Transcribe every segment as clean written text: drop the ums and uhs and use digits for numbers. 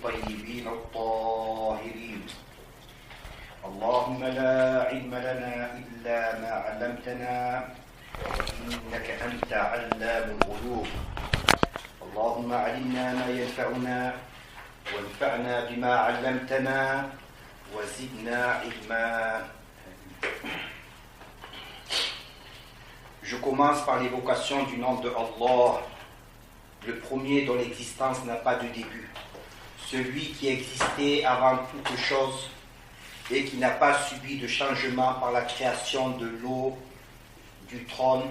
الطيبين الطاهرين. اللهم لا علم لنا إلا ما علمتنا إنك أنت علام الغيوب. اللهم علمنا ما ينفعنا وانفعنا بما علمتنا وزدنا علما. Je commence par l'évocation du nom de Allah, le premier dont l'existence n'a pas de début, celui qui existait avant toute chose et qui n'a pas subi de changement par la création de l'eau, du trône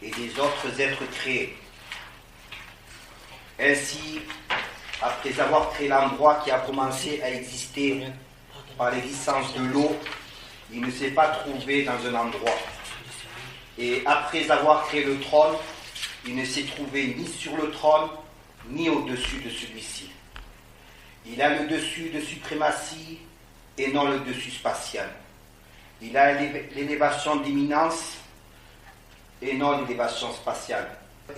et des autres êtres créés. Ainsi, après avoir créé l'endroit qui a commencé à exister par l'existence de l'eau, il ne s'est pas trouvé dans un endroit. Et après avoir créé le trône, il ne s'est trouvé ni sur le trône, ni au-dessus de celui-ci. Il a le dessus de suprématie et non le dessus spatial. Il a l'élévation d'éminence et non l'élévation spatiale.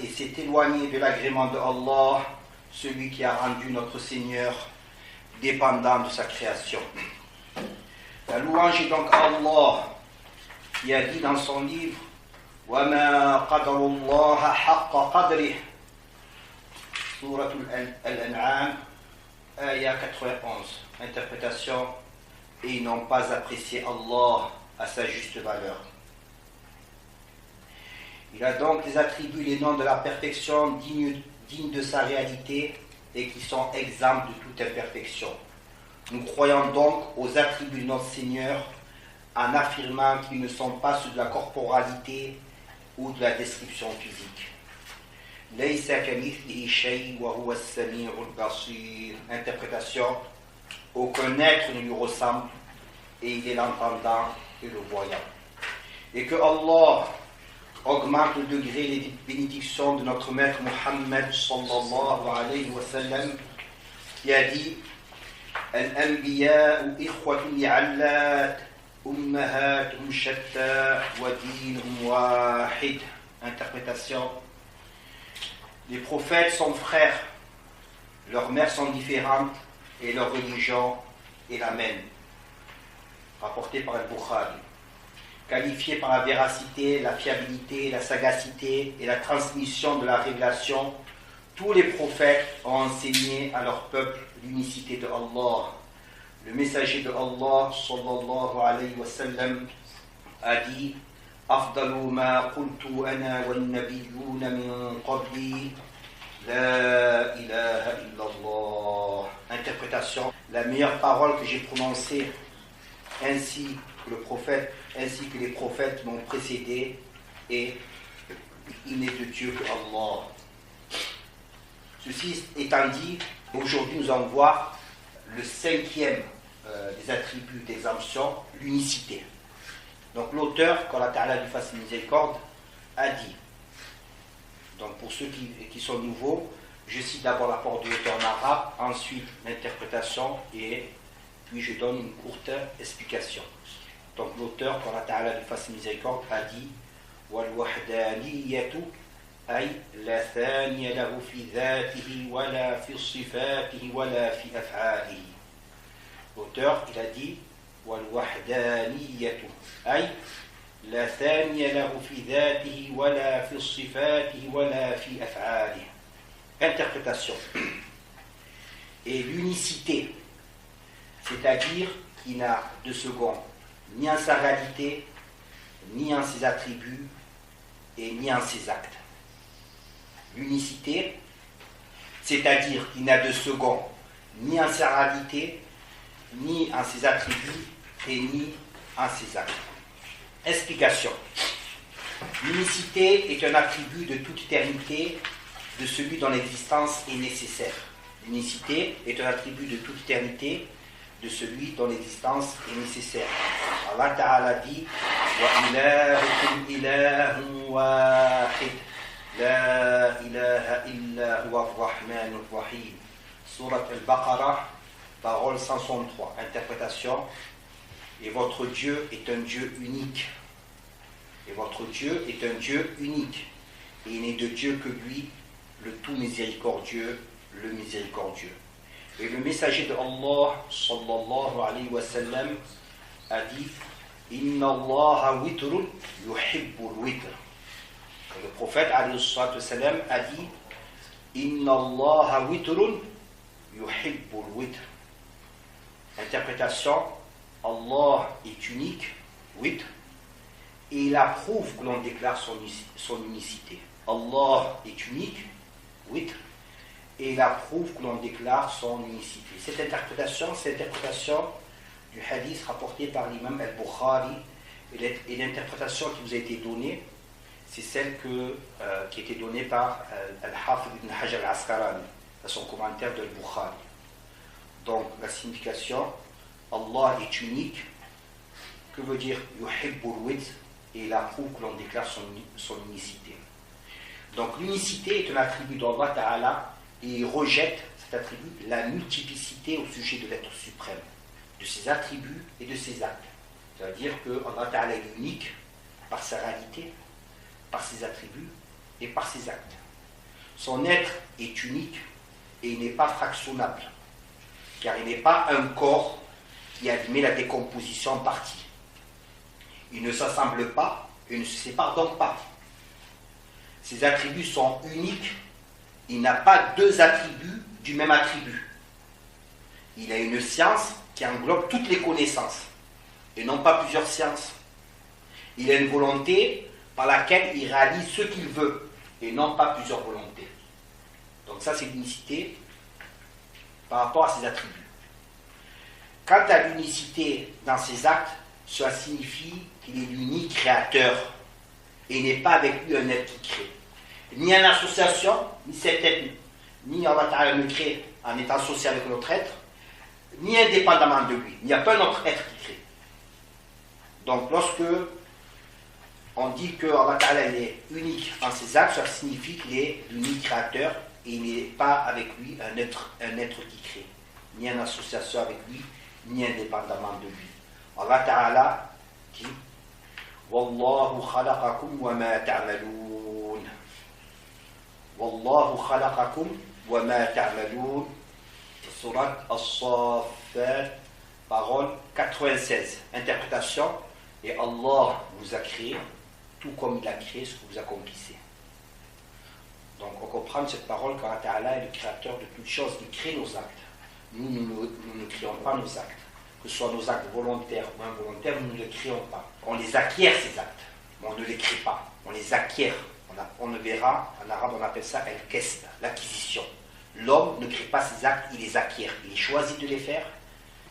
Et s'est éloigné de l'agrément de Allah, celui qui a rendu notre Seigneur dépendant de sa création. La louange est donc à Allah, qui a dit dans son livre وَمَا قَدَرُ اللَّهَ حَقَّ قَدْرِهِ, Sourate Al-An'am, Ayah 91. Interprétation: et ils n'ont pas apprécié Allah à sa juste valeur. Il a donc les attributs, les noms de la perfection dignes de sa réalité et qui sont exempts de toute imperfection. Nous croyons donc aux attributs de notre Seigneur en affirmant qu'ils ne sont pas ceux de la corporalité ou de la description physique. Laysa kamithlihi shay wa huwa as-sami'ul basir. Interprétation: aucun être ne lui ressemble et il est l'entendant et le voyant. Et que Allah augmente le degré et les bénédictions de notre maître Muhammad sallallahu alayhi wa sallam, qui a dit: Al-anbiya'u ikhwatun li'allat ummahatum shatta wa dinhum wahid. Interprétation: les prophètes sont frères, leurs mères sont différentes et leur religion est la même. Rapporté par Al-Bukhari. Qualifiés par la véracité, la fiabilité, la sagacité et la transmission de la révélation, tous les prophètes ont enseigné à leur peuple l'unicité de Allah. Le messager de Allah, sallallahu alayhi wa sallam, a dit: Afdalu ma qultu ana wa nabiyyuna min qabli, la ilaha illallah. Interprétation: la meilleure parole que j'ai prononcée ainsi que les prophètes m'ont précédé, et il n'est de Dieu que Allah. Ceci étant dit, aujourd'hui nous allons voir le cinquième des attributs d'exemption, l'unicité. Donc l'auteur, qu'Allah Ta'ala lui fasse miséricorde, a dit, donc pour ceux qui sont nouveaux, je cite d'abord l'apport de l'auteur en arabe, ensuite l'interprétation, et puis je donne une courte explication. Donc l'auteur, qu'Allah Ta'ala lui fasse miséricorde, a dit: وَالْوَحْدَانِيَّةُ أي لا ثاني له في ذاته ولا في صفاته ولا في أفعاله. L'auteur, il a dit: وَالْوَحْدَانِيَّةُ أي لا ثاني له في ذاته ولا في صفاته ولا في أفعاله. Interprétation: et l'unicité, c'est-à-dire qu'il n'a de second ni en sa réalité, ni en ses attributs, et ni en ses actes. L'unicité, c'est-à-dire qu'il n'a de second ni en sa réalité, ni en ses attributs, et ni en ses actes. Explication: l'unicité est un attribut de toute éternité de celui dont l'existence est nécessaire. L'unicité est un attribut de toute éternité de celui dont l'existence est nécessaire. Allah Ta'ala dit: Wa ilahukum ilahun wahid, la ilaha illa huwa ar-Rahman ar-Rahim. Surat Al-Baqarah, parole 163. Interprétation: et votre Dieu est un Dieu unique. Et votre Dieu est un Dieu unique. Et il n'est de Dieu que lui, le tout miséricordieux, le miséricordieux. Et le messager de Allah, sallallahu alayhi wa sallam, a dit Inna Allah witrun yuhibbul witr. Le prophète, alayhi sallam, a dit Inna Allah witrun yuhibbul witr. Interprétation Allah est unique, witr, et il approuve que l'on déclare son unicité. Allah est unique, witr, et il approuve que l'on déclare son unicité. Cette interprétation, c'est l'interprétation du hadith rapporté par l'imam al-Bukhari, et l'interprétation qui vous a été donnée, c'est celle qui a été donnée par al-Hafid ibn Hajar al-Asqalani dans son commentaire de al-Bukhari. Donc la signification, Allah est unique, que veut dire yuhibbul witr, et il approuve que l'on déclare son unicité. Donc l'unicité est un attribut d'Allah Ta'ala, et il rejette cet attribut, la multiplicité au sujet de l'être suprême, de ses attributs et de ses actes. C'est-à-dire que Allah Ta'ala est unique par sa réalité, par ses attributs et par ses actes. Son être est unique et il n'est pas fractionnable, car il n'est pas un corps qui admet la décomposition en parties. Il ne s'assemble pas et ne se sépare donc pas. Ses attributs sont uniques. Il n'a pas deux attributs du même attribut. Il a une science qui englobe toutes les connaissances et non pas plusieurs sciences. Il a une volonté par laquelle il réalise ce qu'il veut et non pas plusieurs volontés. Donc ça, c'est l'unicité par rapport à ses attributs. Quant à l'unicité dans ses actes, cela signifie qu'il est l'unique créateur et il n'est pas avec lui un être qui crée. Ni en association, ni cet être, ni Allah Ta'ala ne crée en étant associé avec notre être, ni indépendamment de lui. Il n'y a pas un autre être qui crée. Donc lorsque on dit que Allah Ta'ala est unique en ses actes, ça signifie qu'il est l'unique créateur et il n'est pas avec lui un être qui crée, ni en association avec lui, ni indépendamment de lui. Allah Ta'ala dit Wallahu khalaqakum wa ma ta'maloun. Wallahu khalaqakum wa ma ta'maloun. Surat As-Saffat, parole 96. Interprétation et Allah vous a créé tout comme il a créé ce que vous accomplissez. Donc on comprend cette parole qu'Allah Ta'ala est le créateur de toutes choses, il crée nos actes. Nous ne créons pas nos actes. Que ce soit nos actes volontaires ou involontaires, nous ne les créons pas. On les acquiert, ces actes, mais on ne les crée pas. On les acquiert. On le verra, en arabe on appelle ça al-kasb, l'acquisition. L'homme ne crée pas ses actes, il les acquiert. Il choisit de les faire,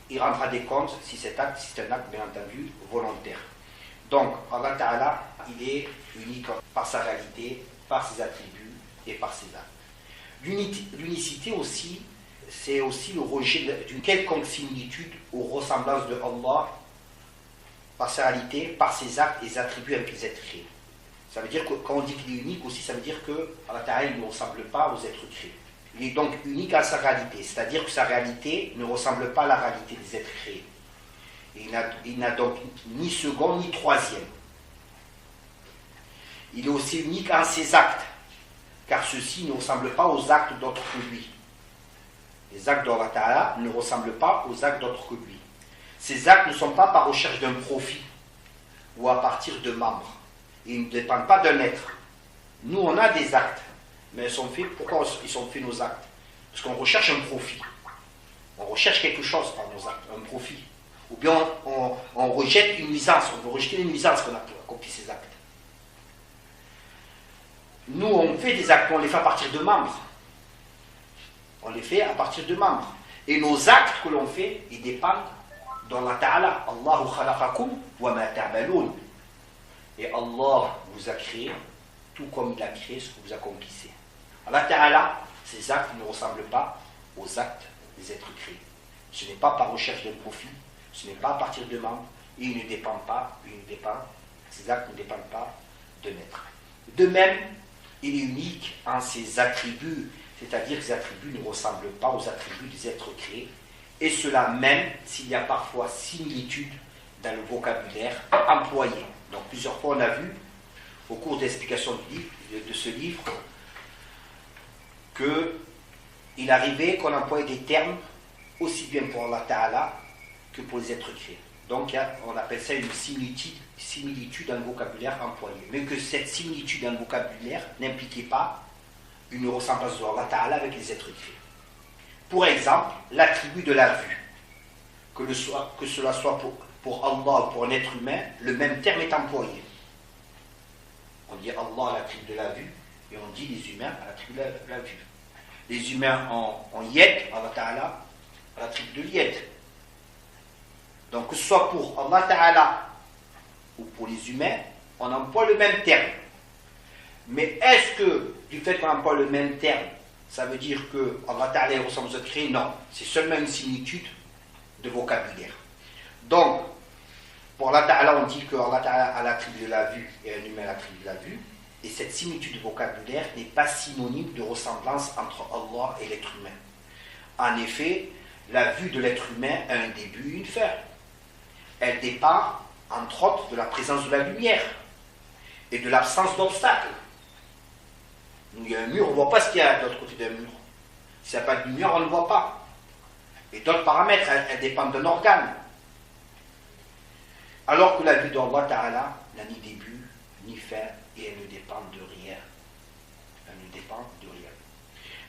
il rendra des comptes si c'est un acte, bien entendu, volontaire. Donc, Allah Ta'ala, il est unique par sa réalité, par ses attributs et par ses actes. L'unicité aussi, c'est aussi le rejet d'une quelconque similitude aux ressemblances de Allah par sa réalité, par ses actes et ses attributs avec les êtres créés. Ça veut dire que quand on dit qu'il est unique aussi, ça veut dire que Allah Ta'ala ne ressemble pas aux êtres créés. Il est donc unique à sa réalité, c'est-à-dire que sa réalité ne ressemble pas à la réalité des êtres créés. Et il n'a donc ni second ni troisième. Il est aussi unique en ses actes, car ceux-ci ne ressemblent pas aux actes d'autres que lui. Les actes d'Allah Ta'ala ne ressemblent pas aux actes d'autres que lui. Ces actes ne sont pas par recherche d'un profit ou à partir de membres. Ils ne dépendent pas d'un être. Nous, on a des actes, mais ils sont faits. Pourquoi ils sont faits nos actes? Parce qu'on recherche un profit. On recherche quelque chose par nos actes, un profit. Ou bien on rejette une nuisance, on veut rejeter une nuisance qu'on a accompli ces actes. Nous, on fait des actes, on les fait à partir de membres. On les fait à partir de membres. Et nos actes que l'on fait, ils dépendent d'Allah Ta'ala. Allahu khalaqakum wa ma ta'maloun. Et Allah vous a créé tout comme il a créé ce que vous accomplissez. Allah Ta'ala, ces actes ne ressemblent pas aux actes des êtres créés. Ce n'est pas par recherche d'un profit, ce n'est pas à partir de membres, et il ne dépend pas, ces actes ne dépendent pas d'un être. De même, il est unique en ses attributs, c'est-à-dire que ces attributs ne ressemblent pas aux attributs des êtres créés, et cela même s'il y a parfois similitude dans le vocabulaire employé. Donc plusieurs fois on a vu, au cours d'explication de ce livre, qu'il arrivait qu'on employait des termes aussi bien pour Allah Ta'ala que pour les êtres créés. Donc on appelle ça une similitude dans le vocabulaire employé. Mais que cette similitude dans le vocabulaire n'impliquait pas une ressemblance de Allah Ta'ala avec les êtres créés. Pour exemple, l'attribut de la vue. Que cela soit pour Allah ou pour un être humain, le même terme est employé. On dit Allah à l'attribut de la vue et on dit les humains à l'attribut de la vue. Les humains en yed, Allah Ta'ala, à l'attribut de l'yed. Donc que ce soit pour Allah Ta'ala ou pour les humains, on emploie le même terme. Mais est-ce que du fait qu'on emploie le même terme, ça veut dire que Allah Ta'ala ressemble aux êtres créés? Non, c'est seulement une similitude de vocabulaire. Donc, pour Allah Ta'ala, on dit que Allah Ta'ala a l'attribut de la vue et un humain a l'attribut de la vue. Et cette similitude de vocabulaire n'est pas synonyme de ressemblance entre Allah et l'être humain. En effet, la vue de l'être humain a un début et une fin. Elle dépend, entre autres, de la présence de la lumière et de l'absence d'obstacles. Il y a un mur, on ne voit pas ce qu'il y a de l'autre côté d'un mur. S'il n'y a pas de lumière, on ne voit pas. Et d'autres paramètres, elles dépendent d'un organe. Alors que la vue d'Allah Ta'ala n'a ni début, ni fin, et elle ne dépend de rien. Elle ne dépend de rien.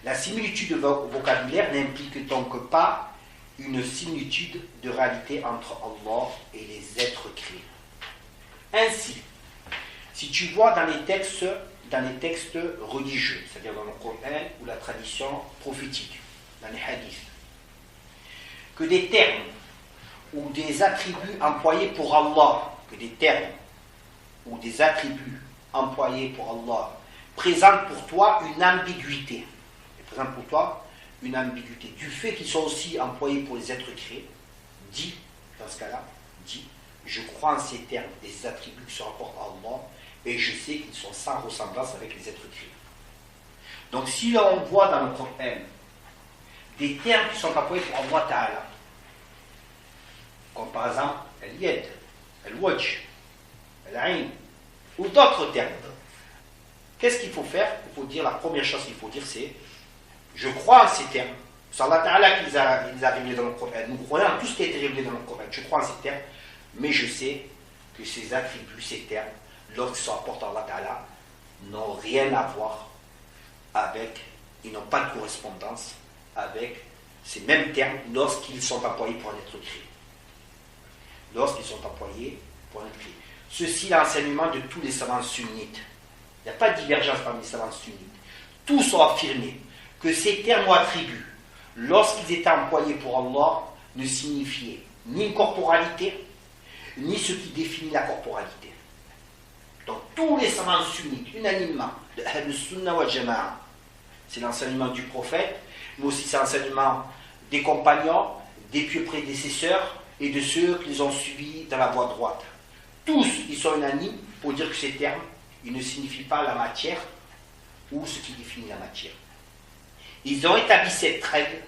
La similitude de vocabulaire n'implique donc pas une similitude de réalité entre Allah et les êtres créés. Ainsi, si tu vois dans les textes religieux, c'est-à-dire dans le Coran ou la tradition prophétique, dans les hadiths, que des termes ou des attributs employés pour Allah, présentent pour toi une ambiguïté. Du fait qu'ils sont aussi employés pour les êtres créés, dans ce cas-là, je crois en ces termes et ces attributs qui se rapportent à Allah, et je sais qu'ils sont sans ressemblance avec les êtres créés. Donc si on voit dans le Coran des termes qui sont employés pour Allah Ta'ala, comme par exemple al-yad, al-wajh, al-ayn, ou d'autres termes, qu'est-ce qu'il faut faire? Il faut dire, la première chose qu'il faut dire, c'est je crois en ces termes. C'est Allah Ta'ala qui les a révélés dans le Coran. Nous croyons en tout ce qui a été révélé dans le Coran. Je crois en ces termes, mais je sais que ces attributs, ces termes, lorsqu'ils sont apportés à Allah Ta'ala, n'ont rien à voir avec, ils n'ont pas de correspondance avec ces mêmes termes lorsqu'ils sont employés pour un être créé. Ceci est l'enseignement de tous les savants sunnites. Il n'y a pas de divergence parmi les savants sunnites. Tous ont affirmé que ces termes ou attributs, lorsqu'ils étaient employés pour Allah, ne signifiaient ni une corporalité, ni ce qui définit la corporalité. Donc tous les savants sunnites, unanimement, de Ahl Sunnah wal Jama'a, c'est l'enseignement du prophète, mais aussi c'est l'enseignement des compagnons, des pieux prédécesseurs et de ceux qui les ont suivis dans la voie droite. Tous, ils sont unanimes pour dire que ces termes, ils ne signifient pas la matière ou ce qui définit la matière. Ils ont établi cette règle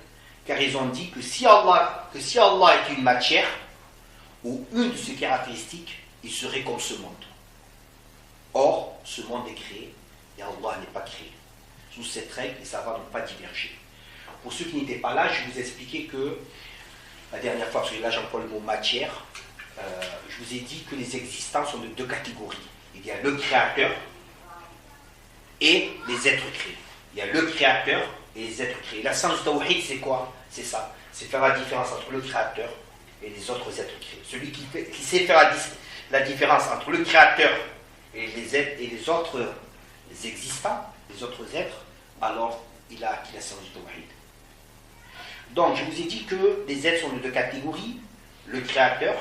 car ils ont dit que si Allah est une matière ou une de ses caractéristiques, il serait comme ce monde. Or, ce monde est créé et Allah n'est pas créé. Sous cette règle, les savants n'ont pas divergé. Pour ceux qui n'étaient pas là, je vous ai expliqué que la dernière fois, parce que là j'emploie le mot matière, je vous ai dit que les existants sont de deux catégories. Il y a le créateur et les êtres créés. Il y a le créateur et les êtres créés. La science du tawhid, c'est quoi? C'est ça. C'est faire la différence entre le créateur et les autres êtres créés. Celui qui sait faire la différence entre le créateur et les autres existants, les autres êtres, alors il a acquis la science du tawhid. Donc, je vous ai dit que les êtres sont de deux catégories, le créateur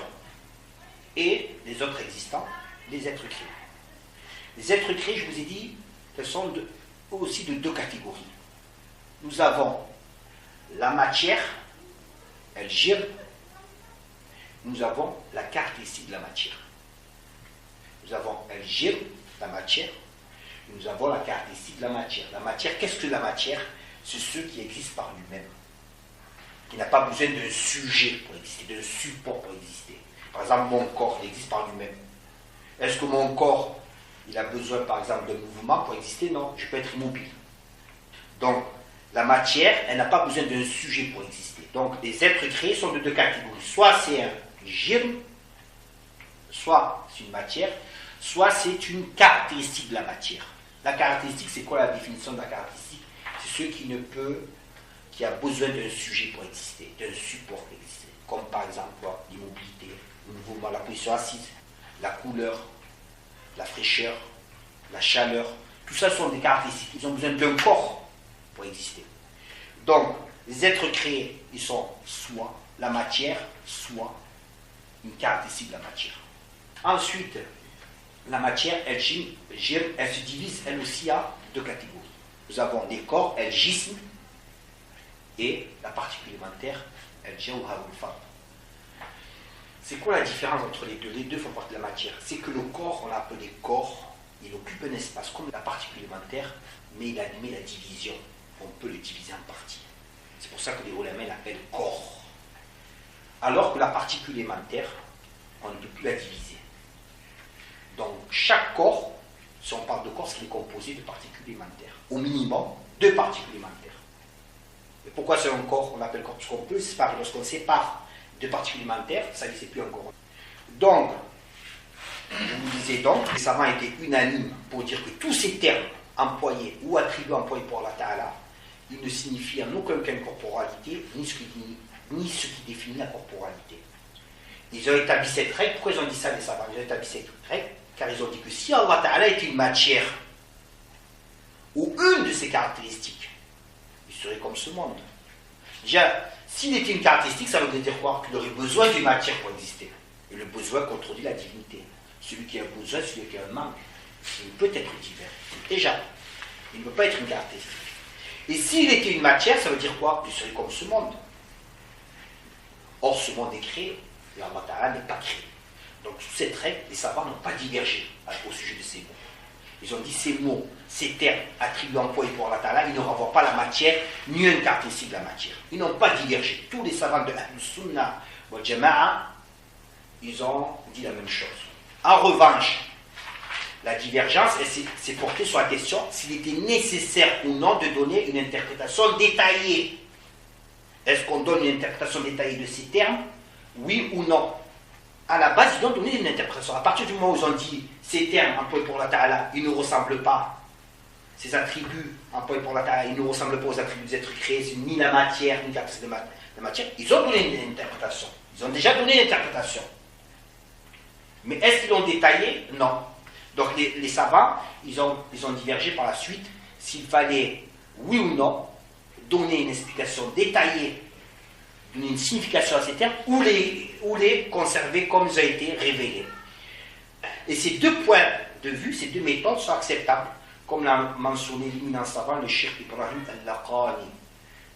et les autres existants, les êtres créés. Les êtres créés, je vous ai dit, qu'elles sont aussi de deux catégories. Nous avons la matière, elle gire, nous avons la caractéristique de la matière. Nous avons elle gire, la matière, et nous avons la caractéristique de la matière. La matière, qu'est-ce que la matière? C'est ce qui existe par lui-même, qui n'a pas besoin d'un sujet pour exister, d'un support pour exister. Par exemple, mon corps, il existe par lui-même. Est-ce que mon corps, il a besoin, par exemple, d'un mouvement pour exister? Non, je peux être immobile. Donc, la matière, elle n'a pas besoin d'un sujet pour exister. Donc les êtres créés sont de deux catégories. Soit c'est un jirm, soit c'est une matière, soit c'est une caractéristique de la matière. La caractéristique, c'est quoi la définition de la caractéristique? C'est ce qui a besoin d'un sujet pour exister, d'un support pour exister. Comme par exemple l'immobilité, le mouvement, la position assise, la couleur, la fraîcheur, la chaleur. Tout ça sont des caractéristiques. Ils ont besoin d'un corps pour exister. Donc, les êtres créés, ils sont soit la matière, soit une caractéristique de la matière. Ensuite, la matière, elle se divise elle aussi à deux catégories. Nous avons les corps, el-jism, et la particule élémentaire, el-jawhar al-fard. C'est quoi la différence entre les deux? Les deux font partie de la matière. C'est que le corps, on l'a appelé corps, il occupe un espace comme la particule élémentaire, mais il admet la division. On peut le diviser en parties. C'est pour ça que les ulama l'appellent corps. Alors que la particule élémentaire, on ne peut plus la diviser. Donc chaque corps, si on parle de corps, c'est composé de particules élémentaires. Au minimum, 2 particules élémentaires. Et pourquoi c'est un corps? On l'appelle corps parce qu'on peut séparer. Lorsqu'on sépare 2 particules élémentaires, ça ne c'est plus un corps. Donc, je vous disais donc, les savants étaient unanimes pour dire que tous ces termes employés ou attribués employés pour Allah Ta'ala, ils ne signifient en aucun cas une corporalité, ni ce qui définit la corporalité. Ils ont établi cette règle. Pourquoi ils ont dit ça, les savants? Ils ont établi cette règle car ils ont dit que si Allah Ta'ala était une matière ou une de ses caractéristiques, il serait comme ce monde. Déjà, s'il était une caractéristique, ça veut dire quoi? Qu'il aurait besoin d'une matière pour exister. Et le besoin contredit la divinité. Celui qui a un besoin, celui qui a un manque, il peut être divers. Déjà, il ne peut pas être une caractéristique. Et s'il était une matière, ça veut dire quoi? Il serait comme ce monde. Or, ce monde est créé, et Allah Ta'ala n'est pas créé. Donc, sous cette règle, les savants n'ont pas divergé au sujet de ces mots. Ils ont dit ces mots, ces termes attribués employés pour Allah Ta'ala, ils ne renvoient pas la matière, ni une caractéristique de la matière. Ils n'ont pas divergé. Tous les savants de Ahlus Sunnah wal Jama'a, ils ont dit la même chose. En revanche, la divergence s'est portée sur la question s'il était nécessaire ou non de donner une interprétation détaillée. Est-ce qu'on donne une interprétation détaillée de ces termes? Oui ou non? À la base, ils ont donné une interprétation. À partir du moment où ils ont dit ces termes employés pour Allah Ta'ala, ils ne ressemblent pas, ces attributs employés pour Allah Ta'ala, ils ne ressemblent pas aux attributs des êtres créés, ni la matière, ni la matière, ils ont donné une interprétation. Ils ont déjà donné une interprétation. Mais est-ce qu'ils l'ont détaillé? Non. Donc les savants, ils ont divergé par la suite s'il fallait, oui ou non, donner une explication détaillée, donner une signification à ces termes, ou les conserver comme ils ont été révélés. Et ces deux points de vue, ces deux méthodes sont acceptables, comme l'a mentionné l'éminent savant, le Cheikh Ibrahim al-Laqani,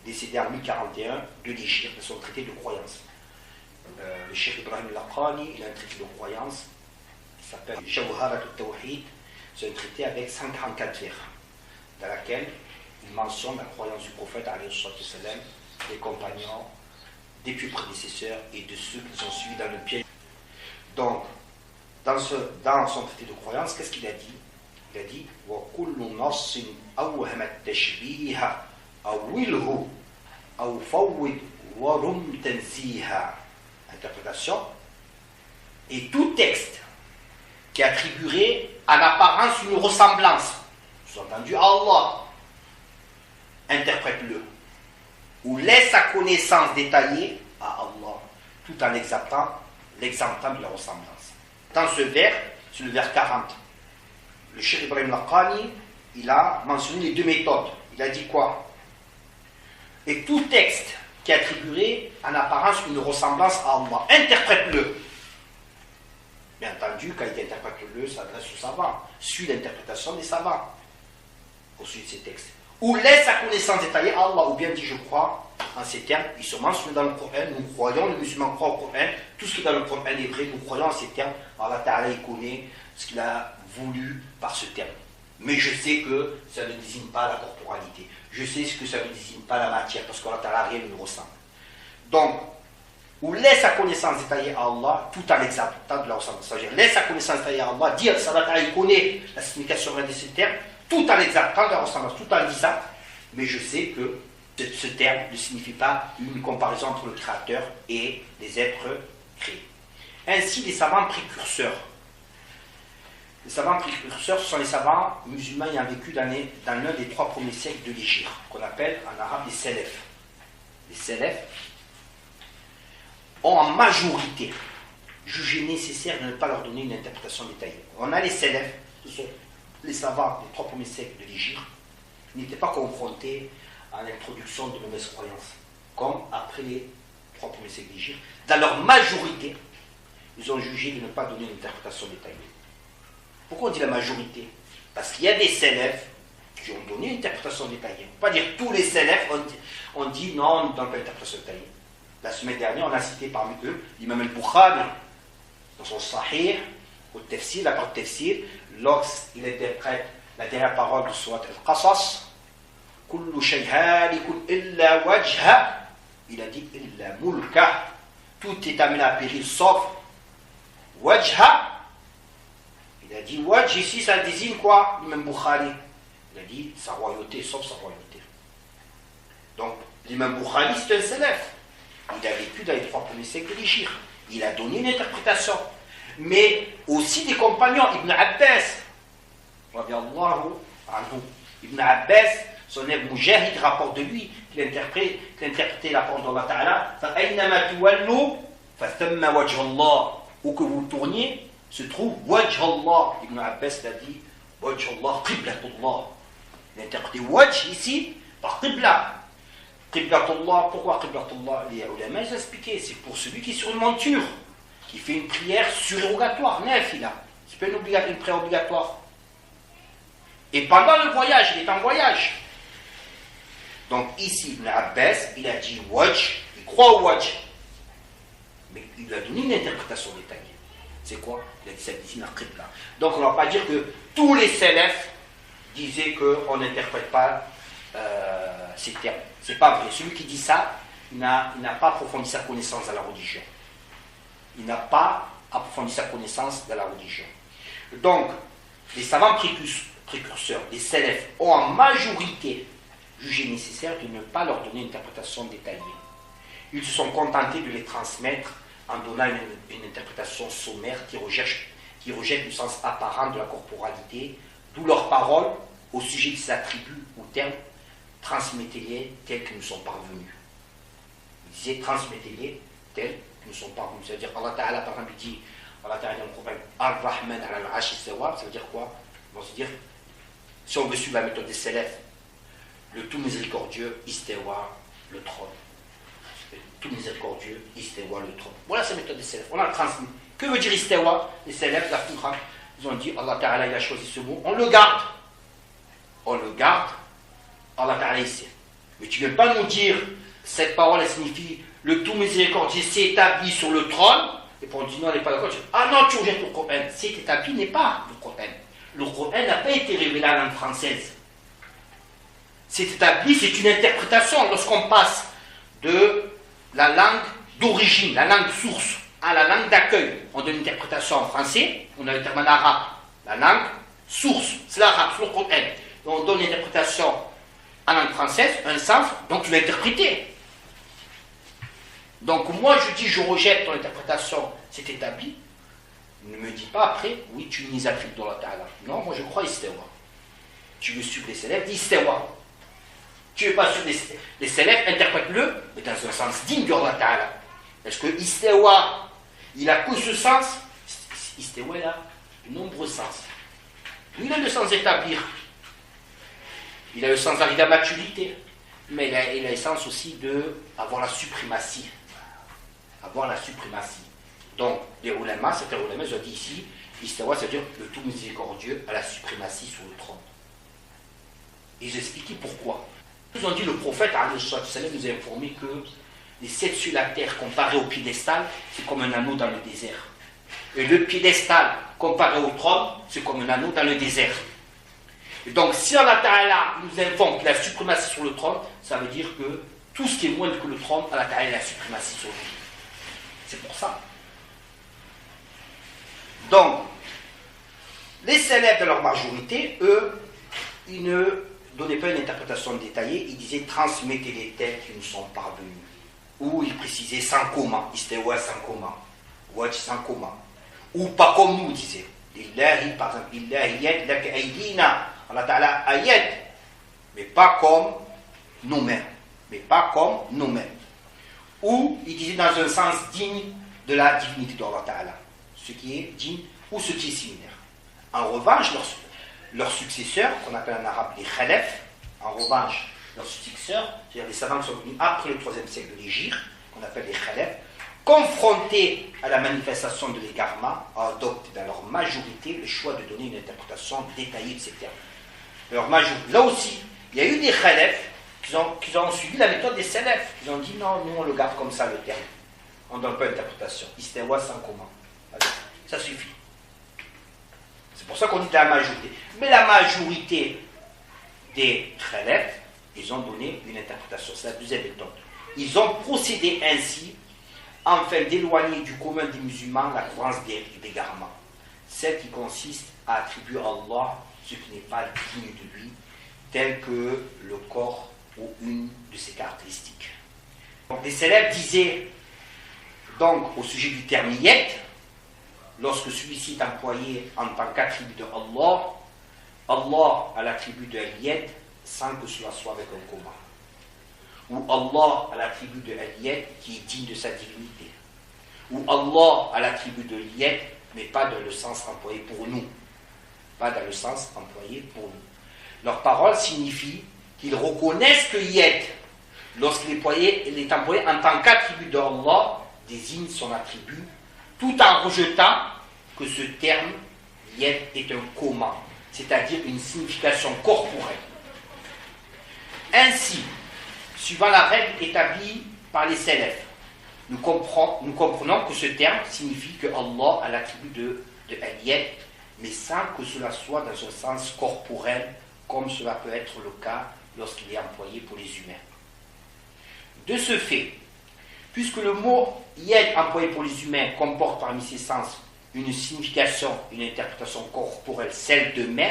décédé en 1041 de l'Égypte, de son traité de croyance. Le Cheikh Ibrahim al-Laqani, il a un traité de croyance qui s'appelle Jawharat al-Tawhid. C'est un traité avec 144 vers, dans laquelle il mentionne la croyance du prophète, des compagnons, des plus prédécesseurs et de ceux qui ont suivi dans le pied. Donc, dans son traité de croyance, qu'est-ce qu'il a dit? Il a dit وَكُلُّ نَصٍ أَوْهَمَ التَّشْبِيهَ أَوِّلْهُ أَوْ فَوِّدْ وَرُمْ تَنْزِيهَا. Interprétation. Et tout texte qui attribuerait en apparence une ressemblance, sous-entendu Allah, interprète-le, ou laisse sa connaissance détaillée à Allah, tout en l'exemptant de la ressemblance. Dans ce vers, c'est le vers 40, le Cheikh Ibrahim Laqani, il a mentionné les deux méthodes. Il a dit quoi? Et tout texte qui attribuerait en apparence une ressemblance à Allah, interprète-le. Bien entendu, quand il interprète-le, ça s'adresse aux savants. Suit l'interprétation des savants au sujet de ces textes. Ou laisse sa connaissance détaillée à Allah, ou bien dit je crois en ces termes, ils sont mentionnés dans le Coran, nous croyons, les musulmans croient au Coran, tout ce qui est dans le Coran est vrai, nous croyons en ces termes, Allah Ta'ala il connaît ce qu'il a voulu par ce terme. Mais je sais que ça ne désigne pas la corporalité, je sais que ça ne désigne pas la matière, parce qu'Allah Ta'ala rien ne nous ressemble. Donc, ou laisse sa connaissance détaillée à Allah, tout en l'exaltant de la ressemblance. C'est-à-dire, laisse sa connaissance détaillée à Allah, dire Allah Ta'ala il connaît la signification de ces termes, tout en l'exaltant de la ressemblance, tout en disant Mais je sais que ce terme ne signifie pas une comparaison entre le Créateur et les êtres créés. Ainsi, les savants précurseurs. Les savants précurseurs, ce sont les savants musulmans ayant vécu dans l'un des 3 premiers siècles de l'Hégire, qu'on appelle en arabe les Salafs. Les Salafs ont en majorité jugé nécessaire de ne pas leur donner une interprétation détaillée. On a les Salafs, ce sont les savants des 3 premiers siècles de l'Hégire, qui n'étaient pas confrontés à l'introduction de mauvaises croyances, comme après les 3 premiers siècles de l'Hégire. Dans leur majorité, ils ont jugé de ne pas donner une interprétation détaillée. Pourquoi on dit la majorité? Parce qu'il y a des Salafs qui ont donné une interprétation détaillée. On ne peut pas dire tous les Salafs ont dit non, on ne donne pas l'interprétation détaillée. La semaine dernière, on a cité parmi eux l'imam al-Bukhari, dans son Sahih, au Tafsir, la parole Tafsir, lorsqu'il interprète la dernière parole de Surat al-Qasas, Kullu shay halikun illa wajha, il a dit illa mulka, tout est amené à périr sauf wajha. Il a dit wajh ici, ça désigne quoi? L'imam Bukhari. Il a dit sa royauté, sauf sa royauté. Donc, l'imam Bukhari, c'est un salaf. Il a vécu dans les 3 premiers siècles de l'Hégire. Il a donné une interprétation. Mais aussi des compagnons, Ibn Abbas, Ibn Abbas, son élève Mujahid rapporte de lui qu'il interprétait la parole d'Allah Ta'ala, فَأَيْنَمَا تُوَلُّوا فَثَمَّ وَجْهَ اللَّهِ. Où que vous tourniez, se trouve Wajh Allah. Ibn Abbas l'a dit, Wajh Allah, Qiblatullah. Il a interprété Wajh ici par Qibla. Qiblatullah, pourquoi Qiblatullah? Les ulama, ils ont expliqué, c'est pour celui qui est sur une monture, qui fait une prière surérogatoire, nafila. C'est pas une prière obligatoire. Et pendant le voyage, il est en voyage. Donc ici, Ibn Abbas, il a dit Wajh, il croit au Wajh. Mais il lui a donné une interprétation détaillée. C'est quoi? Il a dit ça ici dans Qibla. Donc on ne va pas dire que tous les salafs disaient qu'on n'interprète pas ces termes. C'est pas vrai. Celui qui dit ça, il n'a pas approfondi sa connaissance dans la religion. Il n'a pas approfondi sa connaissance dans la religion. Donc, les savants précurseurs, les salafs, ont en majorité jugé nécessaire de ne pas leur donner une interprétation détaillée. Ils se sont contentés de les transmettre en donnant une interprétation sommaire qui rejette le sens apparent de la corporalité, d'où leurs paroles au sujet de ces attributs ou termes, transmettez-les tels que nous sont parvenus. Il disait transmettez-les tels que nous sont parvenus. C'est-à-dire Allah Ta'ala, par exemple, il dit, Allah Ta'ala dans le prophète, Ar-Rahman al-Arsh istawa, ça veut dire quoi? On va se dire, si on veut suivre la méthode des salafs, le tout miséricordieux, istawa, le trône. Tout miséricordieux, istawa, le trône. Voilà cette méthode des salafs. On a transmis. Que veut dire istawa? Les salafs, la Qur'an, ils ont dit, Allah Ta'ala, il a choisi ce mot, on le garde. On le garde. Allah Ta'ala ici. Mais tu ne viens pas nous dire cette parole elle signifie le tout miséricordieux s'est établi sur le trône, et pour on dit non, elle n'est pas d'accord. Ah non, tu rejettes le Coran. C'est établi n'est pas le Coran. Le Coran n'a pas été révélé en langue française. C'est établi, c'est une interprétation. Lorsqu'on passe de la langue d'origine, la langue source, à la langue d'accueil, on donne une interprétation en français, on a le terme en arabe. La langue source, c'est l'arabe, c'est le Coran. On donne une interprétation en langue française, un sens, donc tu l'as interprété. Donc moi je dis, je rejette ton interprétation, c'est établi. Ne me dis pas après, oui tu nies l'attribut d'Allah Ta'ala. Non, moi je crois istawa. Tu veux suivre les célèbres, dis istawa. Tu ne veux pas suivre les célèbres, interprète-le, mais dans un sens digne d'Allah Ta'ala. Parce que istawa, il a que ce sens, istawa il a de nombreux sens. Il a le sens d'établir. Il a le sens d'arriver à maturité, mais il a le sens aussi d'avoir la suprématie. Avoir la suprématie. Donc, les ulama, certains ulama, ils ont dit ici, istawa, c'est-à-dire le tout miséricordieux a la suprématie sur le trône. Ils expliquaient pourquoi. Ils ont dit, le prophète, nous a informé que les 7 sur la terre comparé au piédestal, c'est comme un anneau dans le désert. Et le piédestal comparé au trône, c'est comme un anneau dans le désert. Et donc, si Allah Ta'ala nous informe qu'il a la suprématie sur le trône, ça veut dire que tout ce qui est moindre que le trône, Allah Ta'ala a la suprématie sur lui. C'est pour ça. Donc, les célèbres de leur majorité, eux, ils ne donnait pas une interprétation détaillée, il disait transmettez les textes qui nous sont parvenus. Ou il précisait sans comment, istawa sans comment, wajh sans comment. Ou pas comme nous, disait. Lillahi, par exemple, Lillahi yad lak aydina. Allah Ta'ala a yad, mais pas comme nous-mêmes. Mais pas comme nous-mêmes. Ou il disait dans un sens digne de la divinité d'Allah Ta'ala. Ce qui est digne ou ce qui est similaire. En revanche, leurs successeurs, qu'on appelle en arabe les khalaf, en revanche, leurs successeurs, c'est-à-dire les savants qui sont venus après le 3e siècle de l'Hégire, qu'on appelle les khalaf, confrontés à la manifestation de l'égarement, adoptent dans leur majorité le choix de donner une interprétation détaillée de ces termes. Là aussi, il y a eu des khalaf qui ont suivi la méthode des salafs, qui ont dit non, nous on le garde comme ça le terme. On ne donne pas d'interprétation. Istawa sans comment. Allez, ça suffit. C'est pour ça qu'on dit la majorité. Mais la majorité des khalaf, ils ont donné une interprétation. C'est la deuxième méthode. Ils ont procédé ainsi afin d'éloigner du commun des musulmans la croyance d'égarement. Celle qui consiste à attribuer à Allah ce qui n'est pas digne de lui, tel que le corps ou une de ses caractéristiques. Donc les célèbres disaient donc au sujet du terme yet, lorsque celui-ci est employé en tant qu'attribut de Allah, Allah a l'attribut de al-yed sans que cela soit avec un commun. Ou Allah a l'attribut de al-yed qui est digne de sa divinité. Ou Allah a l'attribut de al-yed, mais pas dans le sens employé pour nous. Pas dans le sens employé pour nous. Leur parole signifie qu'ils reconnaissent que yed, lorsqu'il est employé en tant qu'attribut de Allah, désigne son attribut, tout en rejetant que ce terme yed est un commun, c'est-à-dire une signification corporelle. Ainsi, suivant la règle établie par les salafs, nous comprenons que ce terme signifie que Allah a l'attribut de al-yed, mais sans que cela soit dans un sens corporel, comme cela peut être le cas lorsqu'il est employé pour les humains. De ce fait, puisque le mot yed employé pour les humains comporte parmi ses sens une signification, une interprétation corporelle, celle de main,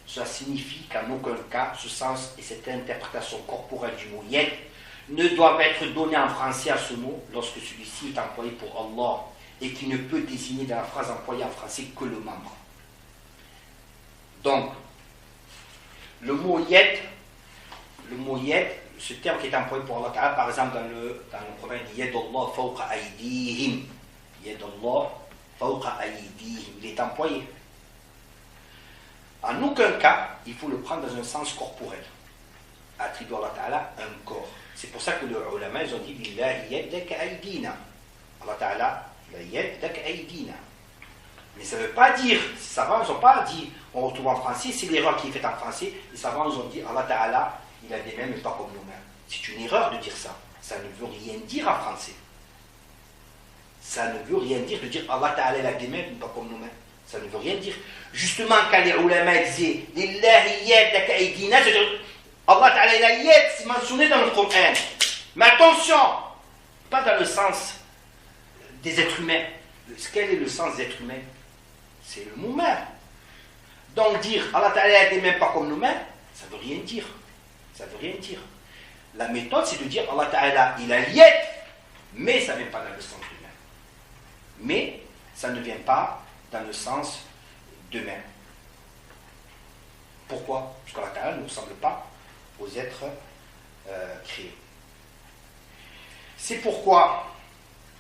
cela signifie qu'en aucun cas ce sens et cette interprétation corporelle du mot yed ne doivent être donnés en français à ce mot lorsque celui-ci est employé pour Allah et qui ne peut désigner dans la phrase employée en français que le membre. Donc, le mot yed, ce terme qui est employé pour Allah Ta'ala, par exemple dans le proverbe dit Yadullah fawqa aydihim. Yadullah fawqa aydihim. Il est employé. En aucun cas, il faut le prendre dans un sens corporel. Attribuer à Allah Ta'ala un corps. C'est pour ça que les ulama, ils ont dit Lillahi yadaka aydina. Allah Ta'ala, la yadaka aydina. Mais ça ne veut pas dire, les savants n'ont pas dit, on retrouve en français, c'est l'erreur qui est faite en français, les savants nous ont dit Allah Ta'ala, il a des mains mais pas comme nos mains. C'est une erreur de dire ça. Ça ne veut rien dire en français. Ça ne veut rien dire de dire Allah Ta'ala il a des mains mais pas comme nos mains. Ça ne veut rien dire. Justement, quand les ulama disaient Lillahi yadaka aydina, c'est-à-dire Allah Ta'ala il a yad, c'est mentionné dans le Coran. Mais attention, pas dans le sens des êtres humains. Quel est le sens des êtres humains? C'est le mot main. Donc dire Allah Ta'ala a des mains pas comme nos mains, ça ne veut rien dire. Ça ne veut rien dire. La méthode, c'est de dire Allah Ta'ala, il a l'yed, mais ça ne vient pas dans le sens de main. Mais ça ne vient pas dans le sens de main. Pourquoi? Parce qu'Allah Ta'ala ne ressemble pas aux êtres créés. C'est pourquoi,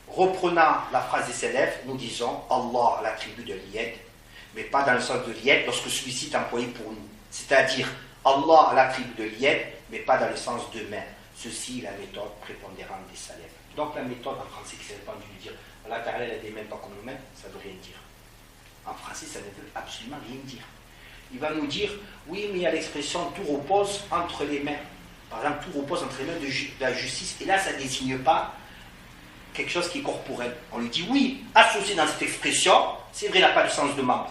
reprenant la phrase des salafs, nous disons Allah a l'attribut de l'yed, mais pas dans le sens de l'yed lorsque celui-ci est employé pour nous. C'est-à-dire, Allah a l'attribut de l'yed, mais pas dans le sens de main. Ceci est la méthode prépondérante des salafs. Donc la méthode en français qui s'est répandue de dire Allah Ta'ala a des mains pas comme nos mains, ça ne veut rien dire. En français, ça ne veut absolument rien dire. Il va nous dire, oui, mais il y a l'expression tout repose entre les mains. Par exemple, tout repose entre les mains de la justice. Et là, ça ne désigne pas quelque chose qui est corporel. On lui dit, oui, associé dans cette expression, c'est vrai, il n'a pas de sens de membre.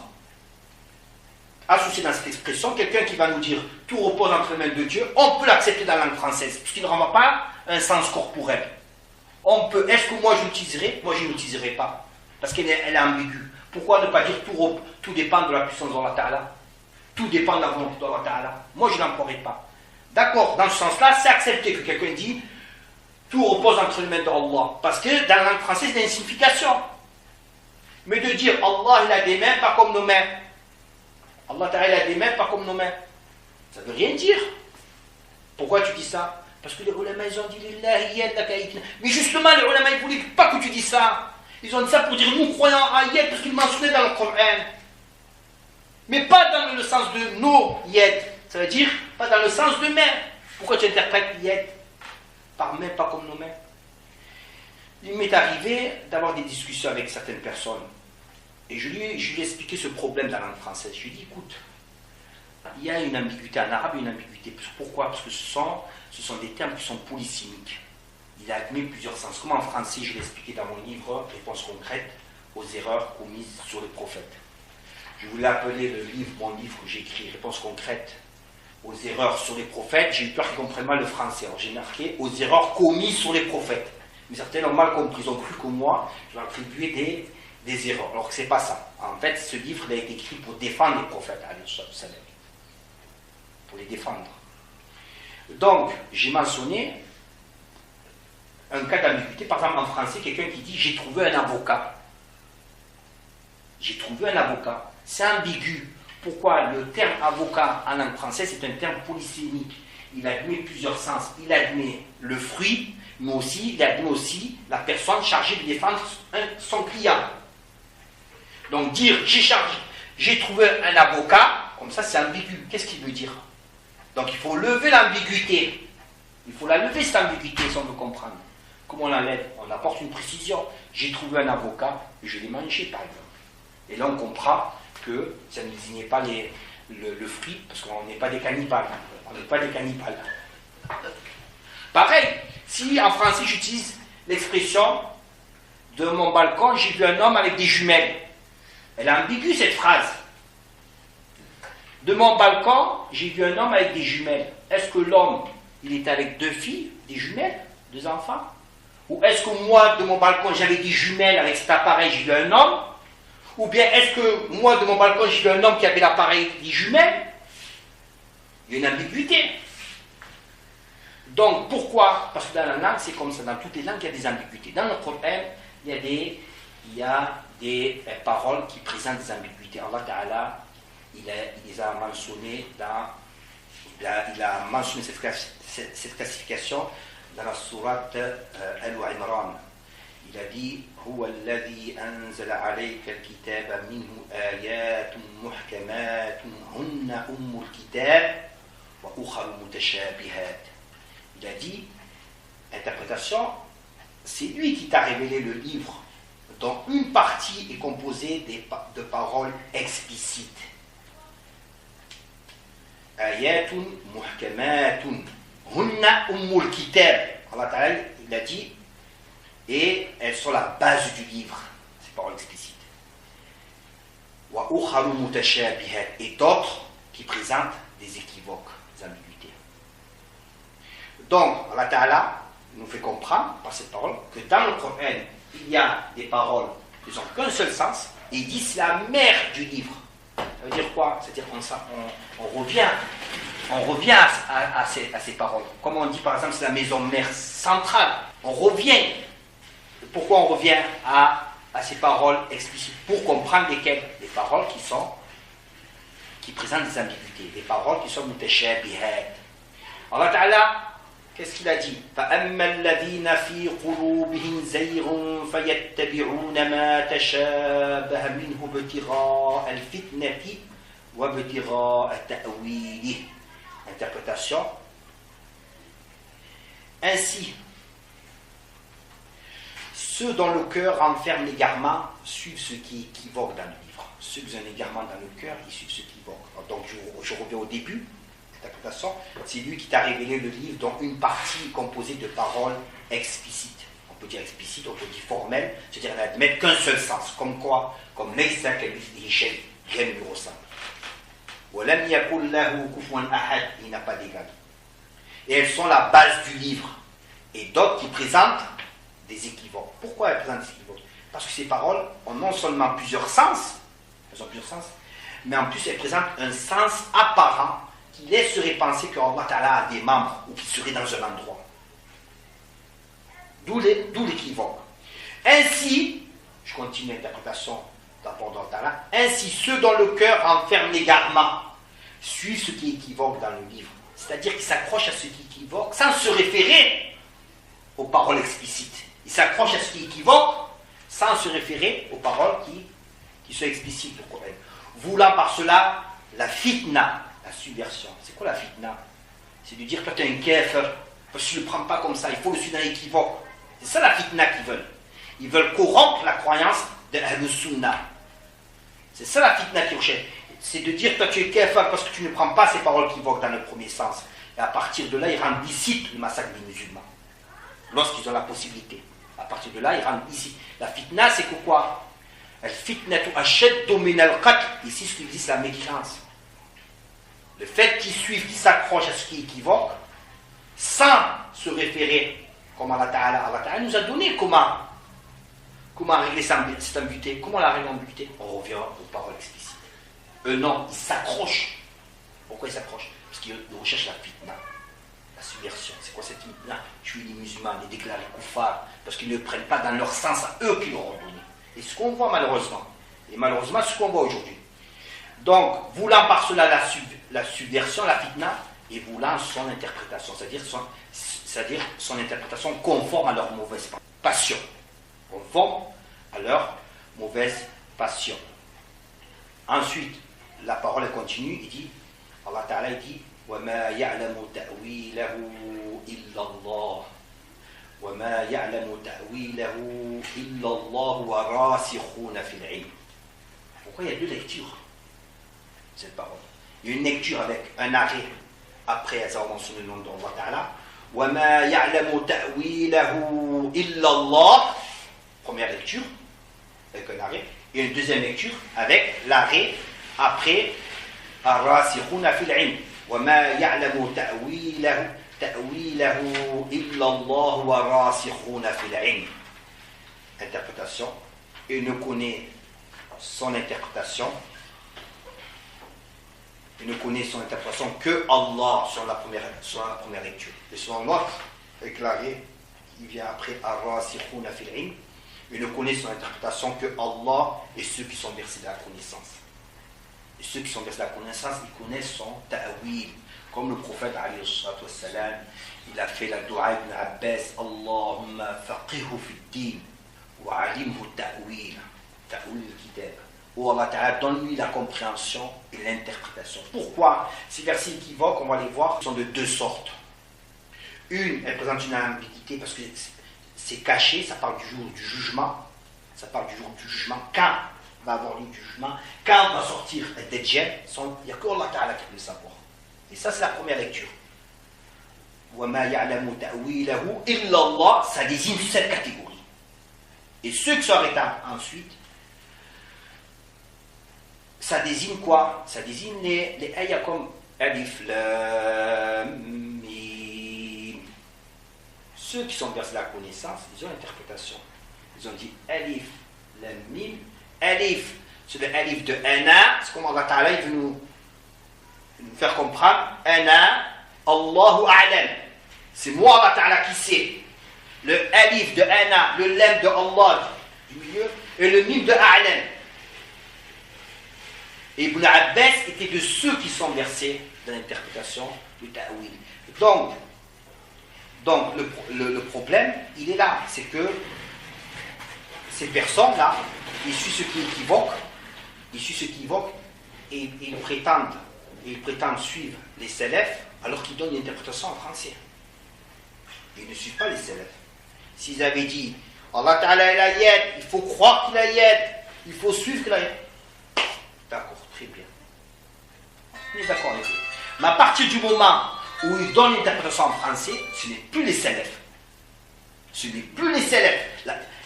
Associé dans cette expression, quelqu'un qui va nous dire tout repose entre les mains de Dieu, on peut l'accepter dans la langue française, puisqu'il ne renvoie pas un sens corporel. On peut, est-ce que moi je l'utiliserai? Moi je ne l'utiliserai pas, parce qu'elle est ambiguë. Pourquoi ne pas dire tout dépend de la puissance d'Allah Ta'ala? tout dépend de la volonté d'Allah Ta'ala. Moi, je n'emploierai pas. D'accord, dans ce sens-là, c'est accepté que quelqu'un dit tout repose entre les mains d'Allah. Parce que dans la langue française, il y a une signification. Mais de dire Allah, il a des mains, pas comme nos mains. Allah Ta'ala, il a des mains, pas comme nos mains. Ça ne veut rien dire. Pourquoi tu dis ça? Parce que les ulama, ils ont dit Lillahi yadaka ayitna. Mais justement, les ulama, ils ne voulaient pas que tu dis ça. Ils ont dit ça pour dire nous croyons en yed, parce qu'ils mentionnaient dans le Coran. Mais pas dans le sens de nos yed. Ça veut dire pas dans le sens de main. Pourquoi tu interprètes yed par main, pas comme nos mains? Il m'est arrivé d'avoir des discussions avec certaines personnes. Et je lui ai expliqué ce problème dans la langue française. Je lui ai dit, écoute, il y a une ambiguïté en arabe et une ambiguïté. Pourquoi? Parce que ce sont des termes qui sont polysémiques. Il admet plusieurs sens. Comme en français, je l'ai expliqué dans mon livre, Réponse concrète aux erreurs commises sur les prophètes. Je voulais appeler mon livre que j'ai écrit, Réponse concrète aux erreurs sur les prophètes. J'ai eu peur qu'ils comprennent mal le français. Alors j'ai marqué aux erreurs commises sur les prophètes. Mais certains l'ont mal compris. Ils ont cru que moi, je leur attribuais des erreurs. Alors que ce n'est pas ça. En fait, ce livre il a été écrit pour défendre les prophètes. Pour les défendre. Donc, j'ai mentionné un cas d'ambiguïté. Par exemple, en français, quelqu'un qui dit « j'ai trouvé un avocat ». J'ai trouvé un avocat. C'est ambigu. Pourquoi? Le terme avocat en langue française, c'est un terme polysémique. Il admet plusieurs sens. Il admet le fruit, mais aussi, il admet aussi la personne chargée de défendre son client. Donc dire j'ai trouvé un avocat, comme ça c'est ambigu. Qu'est-ce qu'il veut dire? Donc il faut lever l'ambiguïté. Il faut la lever cette ambiguïté si on veut comprendre. Comment on l'enlève? On apporte une précision. J'ai trouvé un avocat, je l'ai mangé par exemple. Et là on comprend que ça ne désignait pas le fruit, parce qu'on n'est pas des cannibales. On n'est pas des cannibales. Pareil, si en français j'utilise l'expression de mon balcon, j'ai vu un homme avec des jumelles. Elle est ambiguë cette phrase. De mon balcon, j'ai vu un homme avec des jumelles. Est-ce que l'homme, il était avec deux filles, des jumelles, deux enfants? Ou est-ce que moi, de mon balcon, j'avais des jumelles avec cet appareil, j'ai vu un homme? Ou bien est-ce que moi, de mon balcon, j'ai vu un homme qui avait l'appareil des jumelles? Il y a une ambiguïté. Donc, pourquoi? Parce que dans la langue, c'est comme ça. Dans toutes les langues, il y a des ambiguïtés. Dans le Coran, il y a des paroles qui présentent des ambiguïtés. Allah Ta'ala, il les a mentionnées il a mentionné cette classification dans la sourate Al-Imran. Il a dit هو الذي أنزل عليك الكتاب منه آيات محكمات هن أم الكتاب وأخر متشابهات. Il a dit, interprétation, c'est lui qui t'a révélé le livre dont une partie est composée de paroles explicites. Ayatun muhkamatun hunna ummul kitab. Allah Ta'ala, il a dit, et elles sont la base du livre, ces paroles explicites. Wa ukharu mutashabihat, et d'autres qui présentent des équivoques, des ambiguïtés. Donc, Allah Ta'ala nous fait comprendre par cette parole que dans le Coran, il y a des paroles qui n'ont qu'un seul sens, et il dit c'est la mère du livre. Ça veut dire quoi? C'est-à-dire qu'on revient à ces paroles. Comme on dit par exemple, c'est la maison mère centrale. On revient. Pourquoi on revient à ces paroles explicites? Pour comprendre lesquelles? Les paroles qui présentent des ambiguïtés, des paroles qui sont mutashabihat. Allah Ta'ala, qu'est-ce qu'il a dit? فَأَمَّا الَّذِينَ فِي قُلُوبِهِمْ زَيْغٌ فَيَتَّبِعُونَ مَا تَشَابَهَ مِنْهُ ابْتِغَاءَ الْفِتْنَةِ وَابْتِغَاءَ تَأْوِيلِهِ. Interprétation. Ainsi, ceux dont le cœur renferme l'égarement suivent ce qui équivoque dans le livre. Ceux qui ont un égarement dans le cœur, ils suivent ce qui équivoque. Donc je reviens au début. C'est lui qui t'a révélé le livre dont une partie est composée de paroles explicites. On peut dire explicite, on peut dire formelle, c'est-à-dire elle n'admet qu'un seul sens. Comme quoi? Comme laysa kamithlihi shay', rien ne lui ressemble. Wa lam yakul lahu kufuwan ahad, il n'a pas d'égal. Et elles sont la base du livre. Et d'autres qui présentent des équivoques. Pourquoi elles présentent des équivoques? Parce que ces paroles ont non seulement plusieurs sens, elles ont plusieurs sens, mais en plus elle présente un sens apparent qui laisserait penser qu'Allah Ta'ala a des membres ou qu'il serait dans un endroit. D'où l'équivoque. Ainsi, je continue l'interprétation d'Allah Ta'ala, ainsi ceux dont le cœur renferme l'égarement suivent ce qui équivoque dans le livre. C'est-à-dire qu'ils s'accrochent à ce qui équivoque sans se référer aux paroles explicites. Ils s'accrochent à ce qui équivoque sans se référer aux paroles qui sont explicites du Coran. Voulant par cela la fitna, la subversion. C'est quoi la fitna? C'est de dire, toi tu es un kafir, parce que tu ne le prends pas comme ça, il faut le suivre dans l'équivoque. C'est ça la fitna qu'ils veulent. Ils veulent corrompre la croyance de Ahl-Sunnah. C'est ça la fitna qu'ils recherchent. C'est de dire, toi tu es kafir parce que tu ne prends pas ces paroles qui évoquent dans le premier sens. Et à partir de là, ils rendent licite le massacre des musulmans. Lorsqu'ils ont la possibilité. À partir de là, ils rendent ici. La fitna, c'est que quoi? Al-fitnatu ashaddu min al-qatl. Ici, ce qu'ils disent, c'est la mécréance. Le fait qu'ils suivent, qu'ils s'accrochent à ce qui équivoque, sans se référer, comme Allah Ta'ala nous a donné comment régler cette ambiguïté. Comment la régler l'ambiguïté? On revient aux paroles explicites. Eux non, ils s'accrochent. Pourquoi ils s'accrochent? Parce qu'ils recherchent la fitna, la subversion. C'est quoi cette fitna? Tuer les musulmans, les déclarer kuffar, parce qu'ils ne prennent pas dans leur sens à eux qui leur ont donné. Et ce qu'on voit malheureusement, ce qu'on voit aujourd'hui. Donc, voulant par cela la subversion, la fitna, et voulant son interprétation, c'est-à-dire son interprétation conforme à leur mauvaise passion. Conforme à leur mauvaise passion. Ensuite, la parole continue, il dit, Allah Ta'ala dit, وَمَا يَعْلَمُ تَأْوِيلَهُ إِلَّا اللَّهُ وَمَا يَعْلَمُ تَأْوِيلَهُ إِلَّا اللَّهُ وَرَاسِخُونَ فِي الْعِلْمِ. Pourquoi il y a deux lectures, cette parole? Il y a une lecture avec un arrêt après avoir mentionné le nom d'Allah Ta'ala. وَمَا يَعْلَمُ تَأْوِيلَهُ إِلَّا اللَّهُ. Première lecture, avec un arrêt. Et une deuxième lecture avec l'arrêt après الراسخون في العلم وما يعلم تأويله إلا الله والراسخون في العلم. Interprétation. Et ne connaît son interprétation. Il ne connaît son interprétation que Allah sur la première lecture. Et selon l'autre, avec l'arrêt qui vient après الراسخون في العلم, il ne connaît son interprétation que Allah et ceux qui sont versés dans la connaissance. Et ceux qui sont versés dans la connaissance, ils connaissent son ta'wil. Comme le prophète, alayhi salatu wassalam, il a fait la dua ibn Abbas, Allahumma faqihhu fi ddin, wa alimhu ta'wil, ta'wil al-kitab. Oh Allah Ta'ala, donne-lui la compréhension et l'interprétation. Pourquoi? Ces versets équivoques, on va les voir, sont de deux sortes. Une, elle présente une ambiguïté parce que c'est caché, ça parle du jour du jugement. Ça parle du jour du jugement. Quand va avoir lieu du jugement, quand va sortir les Dajjal, il n'y a que Allah Ta'ala qui peut le savoir. Et ça, c'est la première lecture. وَمَا يَعْلَمُ تَأْوِيلَهُ إِلَّا اللَّهُ, ça désigne cette catégorie. Et ceux qui sont arrêtés ensuite, ça désigne quoi? Ça désigne les ayats comme Alif, Lam, Mim. Ceux qui sont versés la connaissance, ils ont l'interprétation. Ils ont dit Alif, Lam, Mim. Alif, c'est le Alif de Ana. C'est comme Allah Ta'ala, il veut nous faire comprendre. Ana, Allahu A'lam. C'est moi Allah Ta'ala qui sais. Le Alif de Ana, le Lam de Allah du milieu, et le Mim de A'lam. Et Ibn Abbas était de ceux qui sont versés dans l'interprétation du Ta'wil. Donc le problème, il est là. C'est que ces personnes-là, ils suivent ce qui équivoque, et ils prétendent suivre les salafs alors qu'ils donnent une interprétation en français. Ils ne suivent pas les salafs. S'ils avaient dit Allah Ta'ala est ayat, il faut croire qu'il est ayat, il faut suivre qu'il est ayat. D'accord, très bien. On est d'accord avec eux. Mais à partir du moment où ils donnent une interprétation en français, ce n'est plus les salafs. Ce n'est plus les salafs.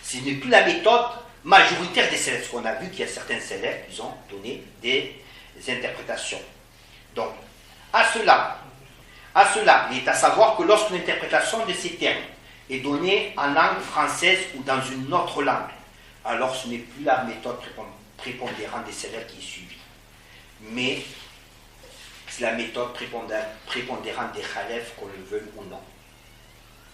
Ce n'est plus la méthode majoritaire des salafs. On a vu qu'il y a certains salafs qui ont donné des interprétations. Donc, à cela, il est à savoir que lorsqu'une interprétation de ces termes est donnée en langue française ou dans une autre langue, alors ce n'est plus la méthode prépondérante des salafs qui est suivie. mais c'est la méthode prépondérante des khalefs, qu'on le veuille ou non.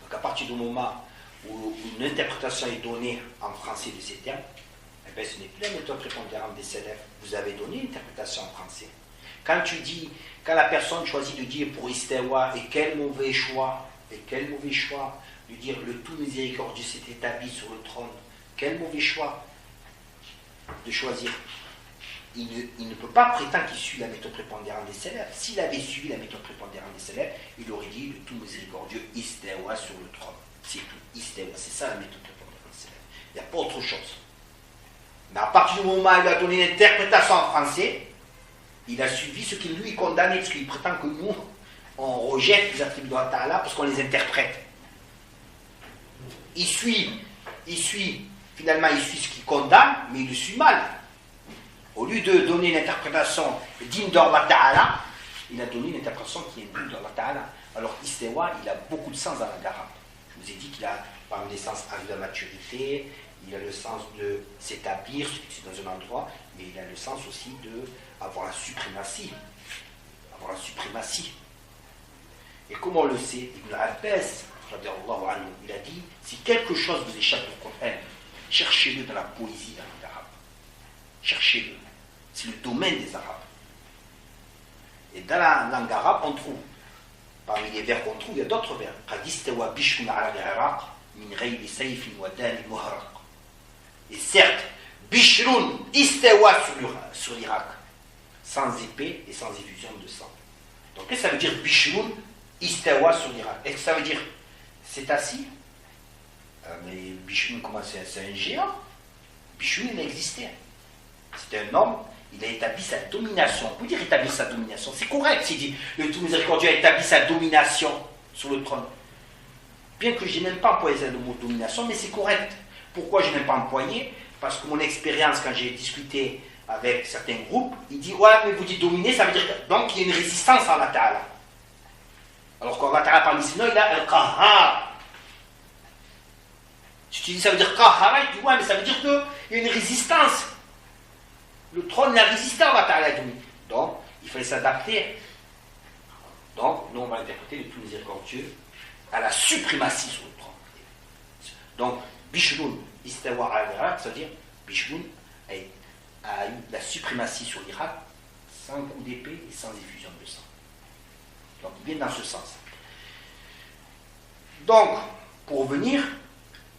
Donc à partir du moment où une interprétation est donnée en français de ces termes, eh bien, ce n'est plus la méthode prépondérante des salafs. Vous avez donné une interprétation en français. Quand la personne choisit de dire pour istawa, et quel mauvais choix de dire le tout miséricordieux s'est établi sur le trône, quel mauvais choix de choisir. Il ne peut pas prétendre qu'il suit la méthode prépondérante des salafs. S'il avait suivi la méthode prépondérante des salafs, il aurait dit le tout miséricordieux istawa sur le trône. C'est tout, istawa, c'est ça la méthode prépondérante des salafs. Il n'y a pas autre chose. Mais à partir du moment où il a donné une interprétation en français, il a suivi ce qu'il lui condamnait, parce qu'il prétend que nous, on rejette les attributs d'Allah parce qu'on les interprète. Finalement, il suit ce qu'il condamne, mais il le suit mal. Au lieu de donner une interprétation digne d'Allah Ta'ala, il a donné une interprétation qui est digne d'Allah Ta'ala. Alors, istawa, il a beaucoup de sens dans la langue arabe. Je vous ai dit qu'il a, parmi les sens, arrivé à la maturité, il a le sens de s'établir, c'est dans un endroit, mais il a le sens aussi d'avoir la suprématie. Avoir la suprématie. Et comme on le sait, Ibn Abbas, il a dit, si quelque chose vous échappe au Coran, cherchez-le dans la poésie de la langue arabe. Cherchez-le. C'est le domaine des Arabes. Et dans la langue arabe, on trouve, parmi les vers qu'on trouve, il y a d'autres vers. Et certes, Bishrun istawa sur l'Irak, sans épée et sans effusion de sang. Donc qu'est-ce que ça veut dire Bishrun istawa sur l'Irak? Est-ce que ça veut dire c'est assis? Mais Bishrun, comment c'est un géant? Bishrun, il existait. C'était un homme, il a établi sa domination. Vous dire établir sa domination, c'est correct s'il dit le tout miséricordieux a établi sa domination sur le trône. Bien que je n'ai même pas employé le mot domination, mais c'est correct. Pourquoi je n'ai pas employé? Parce que mon expérience, quand j'ai discuté avec certains groupes, il dit ouais, mais vous dites dominer, ça veut dire que donc il y a une résistance à Allah Ta'ala. Alors qu'Allah Ta'ala parmi sinon, il a un qahar. Si tu dis ça veut dire qahara, il dit ouais, mais ça veut dire qu'il y a une résistance. Le trône n'a résisté à Allah Ta'ala. Donc, il fallait s'adapter. Donc, nous on va interpréter le plus miséricordieux à la suprématie sur le trône. Donc, Bishrun istawa al-Irak, c'est-à-dire Bishrun a eu la suprématie sur l'Irak sans coup d'épée et sans effusion de sang. Donc, bien dans ce sens. Donc, pour revenir,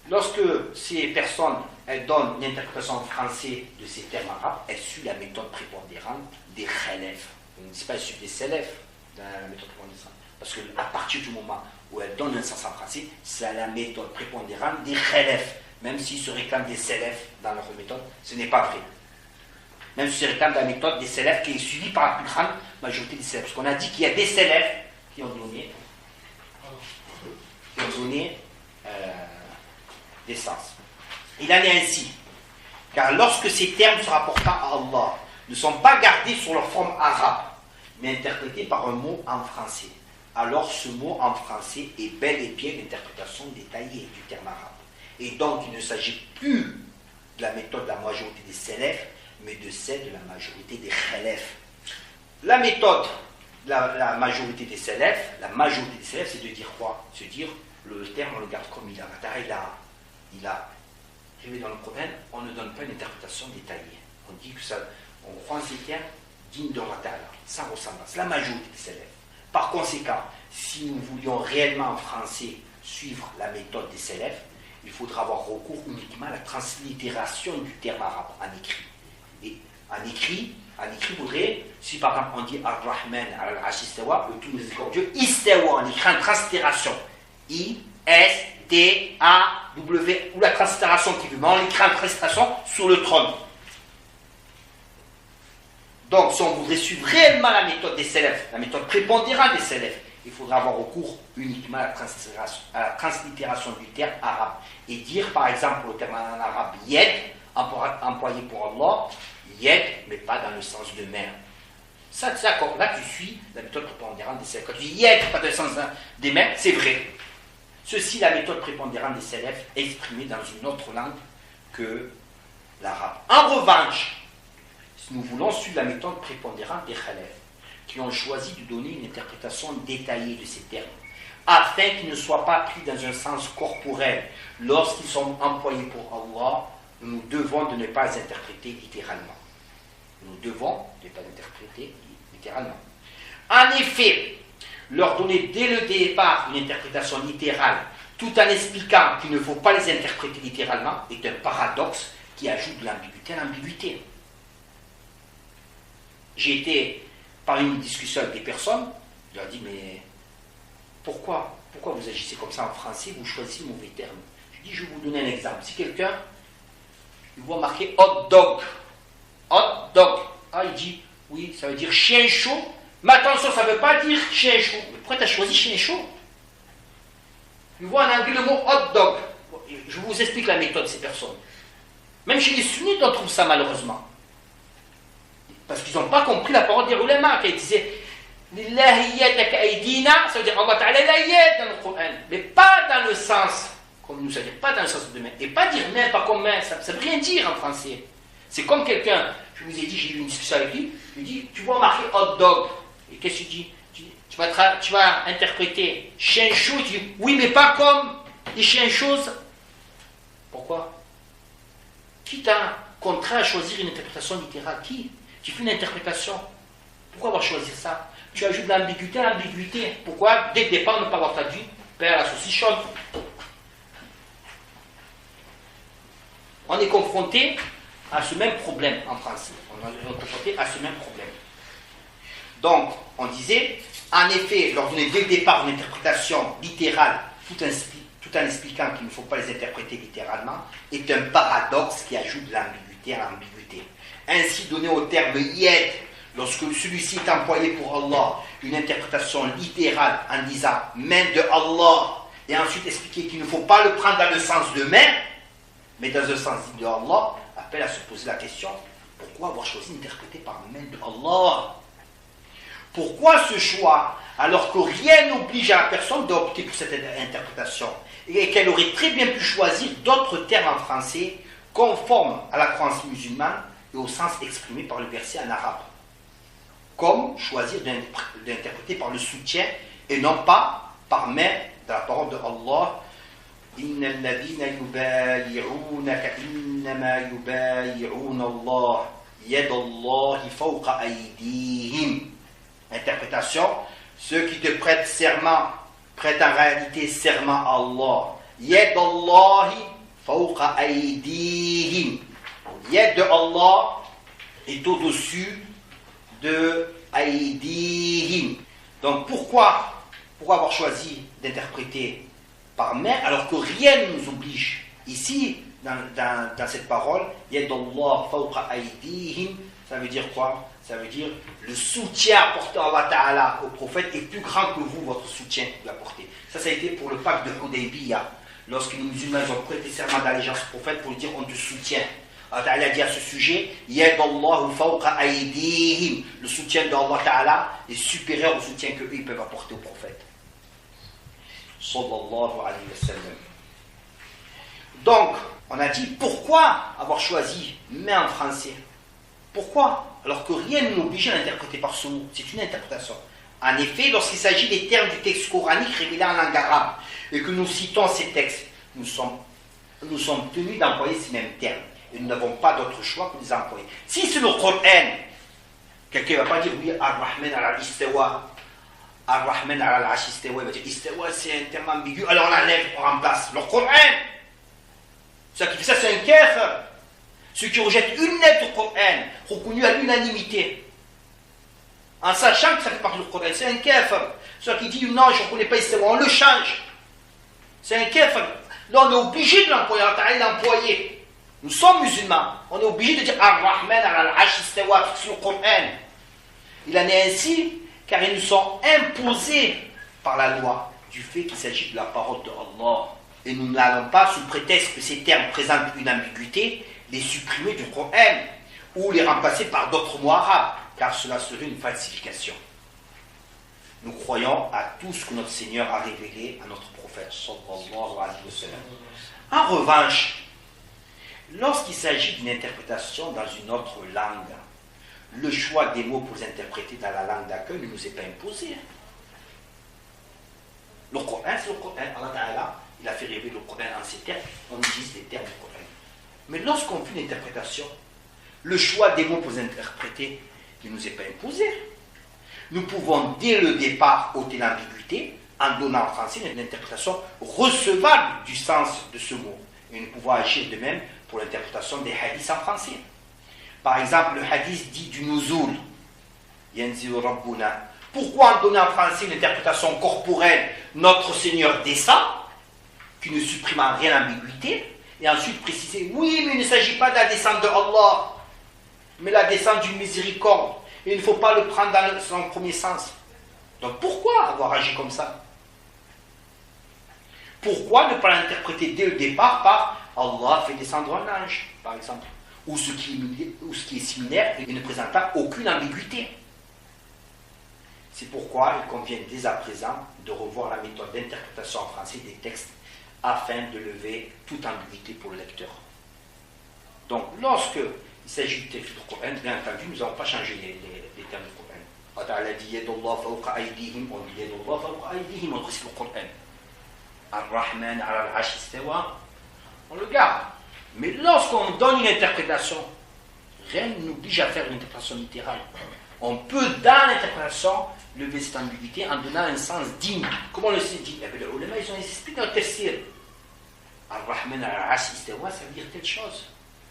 lorsque ces personnes elles donnent une interprétation en français de ces termes arabes, elles suivent la méthode prépondérante des khalefs. On ne dit pas elles suivent des salafs dans la méthode prépondérante. Parce qu'à partir du moment où elles donnent un sens en français, c'est la méthode prépondérante des khalefs. Même s'ils se réclament des salafs dans leur méthode, ce n'est pas vrai. Même s'ils se réclament de la méthode des salafs qui est suivie par la plus grande majorité des salafs. Parce qu'on a dit qu'il y a des salafs qui ont donné des sens. Il en est ainsi. Car lorsque ces termes se rapportant à Allah ne sont pas gardés sur leur forme arabe, mais interprétés par un mot en français, alors ce mot en français est bel et bien l'interprétation détaillée du terme arabe. Et donc il ne s'agit plus de la méthode de la majorité des salafs, mais de celle de la majorité des khalefs. La méthode de la majorité des salafs, c'est de dire quoi? Se dire, le terme on le garde comme il a. Il a dans le Coran, on ne donne pas une interprétation détaillée. On dit que ça, on croit en ces termes dignes de Allah, sans ressemblance. La majorité des salafs. Par conséquent, si nous voulions réellement en français suivre la méthode des salafs, il faudra avoir recours uniquement à la translittération du terme arabe en écrit. Et en écrit voudrait, si par exemple on dit Ar-Rahman al-Arsh istawa, le tout miséricordieux, istawa, en écrit en translittération. I-S-T-A-W, ou la translittération qui veut, mais on l'écrit en translittération sur le trône. Donc, si on voudrait suivre réellement la méthode des salafs, la méthode prépondérante des salafs, il faudra avoir recours uniquement à la translittération du terme arabe. Et dire, par exemple, le terme en arabe yed, employé pour Allah, yed, mais pas dans le sens de main. Ça, c'est d'accord. Là, tu suis la méthode prépondérante des salafs. Quand tu dis yed, pas dans le sens des mains, c'est vrai. Ceci, la méthode prépondérante des salafs, exprimée dans une autre langue que l'arabe. En revanche, Si nous voulons suivre la méthode prépondérante des Khalaf, qui ont choisi de donner une interprétation détaillée de ces termes, afin qu'ils ne soient pas pris dans un sens corporel lorsqu'ils sont employés pour Allah, nous devons de ne pas les interpréter littéralement. Nous devons de ne pas les interpréter littéralement. En effet, leur donner dès le départ une interprétation littérale, tout en expliquant qu'il ne faut pas les interpréter littéralement, est un paradoxe qui ajoute de l'ambiguïté à l'ambiguïté. J'ai été par une discussion avec des personnes, je leur ai dit, mais pourquoi vous agissez comme ça en français, vous choisissez le mauvais terme. Je dis, je vais vous donner un exemple. Si quelqu'un, il voit marqué hot dog, il dit, oui, ça veut dire chien chaud, mais attention, ça ne veut pas dire chien chaud. Mais pourquoi tu as choisi chien chaud? Il voit en anglais le mot hot dog. Je vous explique la méthode de ces personnes. Même chez les sunnites, on trouve ça malheureusement. Parce qu'ils n'ont pas compris la parole des ulama qui disait Lillahi yadaka aydina, ça veut dire Allah Ta'ala la yad dans le Coran, mais pas dans le sens, comme nous savons, pas dans le sens de main. Et pas dire main, pas comme main, ça ne veut rien dire en français. C'est comme quelqu'un, je vous ai dit, j'ai eu une discussion avec lui, je lui dis, tu vois marqué hot dog, et qu'est-ce que tu dis? Tu vas interpréter chien chaud, tu dis, oui, mais pas comme les chiens chauds. Pourquoi? Qui t'a contraint à choisir une interprétation littérale? Qui? Tu fais une interprétation. Pourquoi avoir choisi ça? Tu ajoutes de l'ambiguïté à l'ambiguïté. Pourquoi? Dès le départ, ne pas avoir traduit père la saucichonne. On est confronté à ce même problème en français. On est confronté à ce même problème. Donc, on disait, en effet, leur donner dès le départ une interprétation littérale, tout en expliquant qu'il ne faut pas les interpréter littéralement, est un paradoxe qui ajoute de l'ambiguïté à l'ambiguïté. Ainsi, donner au terme yed, lorsque celui-ci est employé pour Allah, une interprétation littérale en disant main de Allah, et ensuite expliquer qu'il ne faut pas le prendre dans le sens de main, mais dans un sens de Allah, appelle à se poser la question, pourquoi avoir choisi d'interpréter par main de Allah? Pourquoi ce choix, alors que rien n'oblige à la personne d'opter pour cette interprétation, et qu'elle aurait très bien pu choisir d'autres termes en français conformes à la croyance musulmane et au sens exprimé par le verset en arabe, comme choisir d'interpréter par le soutien et non pas par main de la parole de Allah. Inna alladhina yubayi'unaka innama yubayi'una Allah yadallahi fawqa aydihim. Interprétation, ceux qui te prêtent serment prêtent en réalité serment à Allah. Yadallahi fawqa aydihim. Yad de Allah est au-dessus de aydihim. Donc pourquoi avoir choisi d'interpréter par main alors que rien ne nous oblige? Ici, dans cette parole, Yadallah fawqa aydihim, ça veut dire quoi? Ça veut dire le soutien apporté à Allah Ta'ala au prophète est plus grand que vous, votre soutien que vous apportez. Ça a été pour le pacte de Hudaybiyah. Lorsque les musulmans ont prêté serment d'allégeance au prophète pour lui dire on te soutient. Allah Ta'ala dit à ce sujet, Yadallahu fawqa aydihim. Le soutien d'Allah Ta'ala est supérieur au soutien qu'eux ils peuvent apporter au prophète. Sallallahu alayhi wa sallam. Donc, on a dit pourquoi avoir choisi main en français? Pourquoi? Alors que rien ne nous oblige à l'interpréter par ce mot. C'est une interprétation. En effet, lorsqu'il s'agit des termes du texte coranique révélés en langue arabe et que nous citons ces textes, nous sommes tenus d'employer ces mêmes termes. Et nous n'avons pas d'autre choix que de les employer. Si c'est le Coran, quelqu'un ne va pas dire oui, Ar-Rahman al-Istawa, Ar-Rahman al-Istawa, il va dire Istawa c'est un terme ambigu, alors on l'enlève, on remplace. Le Coran, ce qui fait ça, c'est un kafir. Ceux qui rejettent une lettre du Coran, reconnue à l'unanimité, en sachant que ça fait partie du Coran, c'est un kafir. Ceux qui disent non, je ne reconnais pas Istawa, on le change. C'est un kafir. Là, on est obligé de l'employer, l'employer. Nous sommes musulmans, on est obligé de dire Ar-Rahman al-Arsh istawa sur le Coran. Il en est ainsi car ils nous sont imposés par la loi du fait qu'il s'agit de la parole de Allah. Et nous n'allons pas, sous prétexte que ces termes présentent une ambiguïté, les supprimer du Coran ou les remplacer par d'autres mots arabes, car cela serait une falsification. Nous croyons à tout ce que notre Seigneur a révélé à notre prophète sallallahu alayhi wa sallam. En revanche, lorsqu'il s'agit d'une interprétation dans une autre langue, le choix des mots pour les interpréter dans la langue d'accueil ne nous est pas imposé. Le Coran, c'est le Coran. Allah Ta'ala, il a fait révéler le Coran en ces termes. On utilise les termes du Coran. Mais lorsqu'on fait une interprétation, le choix des mots pour les interpréter ne nous est pas imposé. Nous pouvons, dès le départ, ôter l'ambiguïté en donnant en français une interprétation recevable du sens de ce mot. Et nous pouvons agir de même pour l'interprétation des hadiths en français. Par exemple, le hadith dit du nuzul, Yanzilu Rabbuna. Pourquoi en donner en français une interprétation corporelle, notre Seigneur descend, qui ne supprime en rien l'ambiguïté, et ensuite préciser, oui, mais il ne s'agit pas de la descente de Allah, mais la descente d'une miséricorde. Et il ne faut pas le prendre dans son premier sens. Donc pourquoi avoir agi comme ça? Pourquoi ne pas l'interpréter dès le départ par Allah fait descendre un ange, par exemple, ou ce qui est similaire et ne présente pas aucune ambiguïté? C'est pourquoi il convient dès à présent de revoir la méthode d'interprétation en français des textes afin de lever toute ambiguïté pour le lecteur. Donc, lorsque il s'agit du texte du Coran, bien entendu, nous n'avons pas changé les termes du Coran. Allah dit Yadullah fawqa aydihim, on dit Yadullah fawqa aydihim, on récite le Coran. Ar-Rahman ala al-Arsh istawa, on le garde. Mais lorsqu'on donne une interprétation, rien ne nous oblige à faire une interprétation littérale. On peut, dans l'interprétation, lever cette ambiguïté en donnant un sens digne. Comment on le sait digne? Les ulama, ils ont expliqué dans le tafsir. Ar-Rahman al-Arsh istawa, ça veut dire telle chose.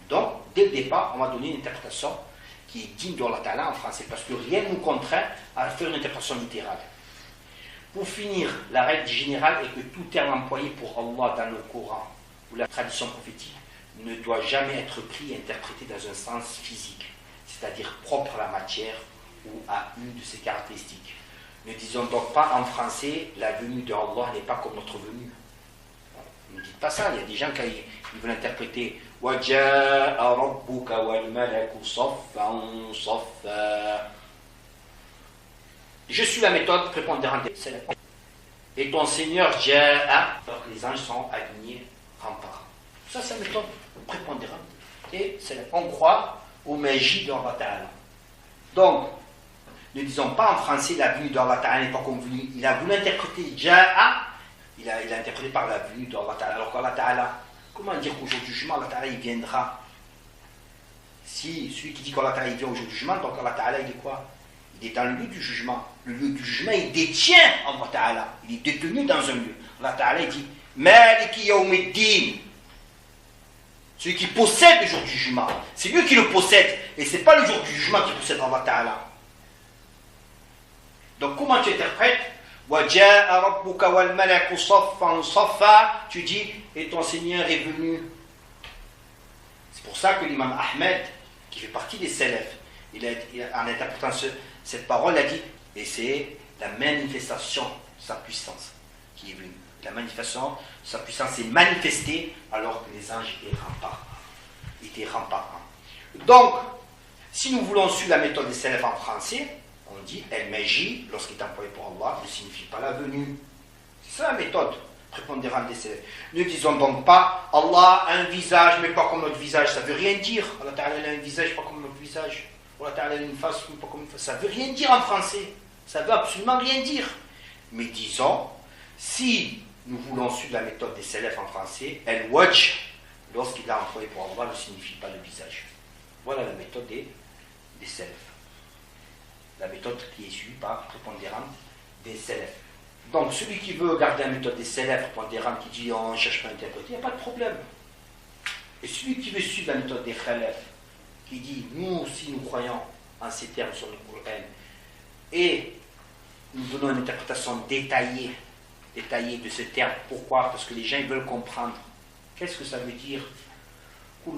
Donc, dès le départ, on va donner une interprétation qui est digne d'Allah Ta'ala en français, parce que rien ne nous contraint à faire une interprétation littérale. Pour finir, la règle générale est que tout terme employé pour Allah dans le Coran ou la tradition prophétique ne doit jamais être pris et interprété dans un sens physique, c'est-à-dire propre à la matière ou à une de ses caractéristiques. Ne disons donc pas en français la venue de Allah n'est pas comme notre venue. Ne dites pas ça, il y a des gens qui veulent interpréter وَجَاءَ رَبُّكَ وَالْمَلَكُ صَفًّا صَفًّا. Je suis la méthode prépondérante des salafs. Et ton Seigneur Ja'a, les anges sont alignés rang par rang. Ça, c'est la méthode prépondérante. Et on croit aux magies d'Allah Ta'ala. Donc, ne disons pas en français la venue d'Allah Ta'ala n'est pas comme venue. Il a voulu interpréter Ja'a, il a interprété par la venue d'Allah Ta'ala. Alors qu'Allah Ta'ala, comment dire qu'au jour du jugement, Allah Ta'ala il viendra? Si celui qui dit qu'Allah Ta'ala il vient au jour du jugement, donc Allah Ta'ala il est quoi? Il est dans le lieu du jugement. Le lieu du jugement, il détient Allah Ta'ala. Il est détenu dans un lieu. Allah Ta'ala il dit Maliki Yawmiddin. Celui qui possède le jour du jugement. C'est lui qui le possède. Et ce n'est pas le jour du jugement qui possède Allah Ta'ala. Donc comment tu interprètes وَجَاءَ رَبُّكَ وَالْمَلَكُ صَفًّا صَفًّا. Tu dis, et ton Seigneur est venu. C'est pour ça que l'imam Ahmed, qui fait partie des salafs, en interprétant cette parole, a dit, et c'est la manifestation de sa puissance qui est venue. La manifestation de sa puissance s'est manifestée alors que les anges étaient remparts. Donc, si nous voulons suivre la méthode des salafs en français, on dit El-Maji, lorsqu'il est employé pour Allah, ne signifie pas la venue. C'est ça la méthode prépondérante des salafs. Ne disons donc pas Allah a un visage, mais pas comme notre visage. Ça ne veut rien dire. Allah Ta'ala a un visage, pas comme notre visage. Allah Ta'ala a une face, mais pas comme une face. Ça ne veut rien dire en français. Ça ne veut absolument rien dire. Mais disons, si nous voulons suivre la méthode des salafs en français, El-Wajh, lorsqu'il est employé pour Allah, ne signifie pas le visage. Voilà la méthode des salafs. La méthode qui est suivie par prépondérante des salafs. Donc celui qui veut garder la méthode des salafs prépondérante, qui dit on ne cherche pas à interpréter, il n'y a pas de problème. Et celui qui veut suivre la méthode des khalaf, qui dit nous aussi nous croyons en ces termes sur le Coran, et nous donnons une interprétation détaillée de ce terme. Pourquoi? Parce que les gens ils veulent comprendre. Qu'est-ce que ça veut dire? Ils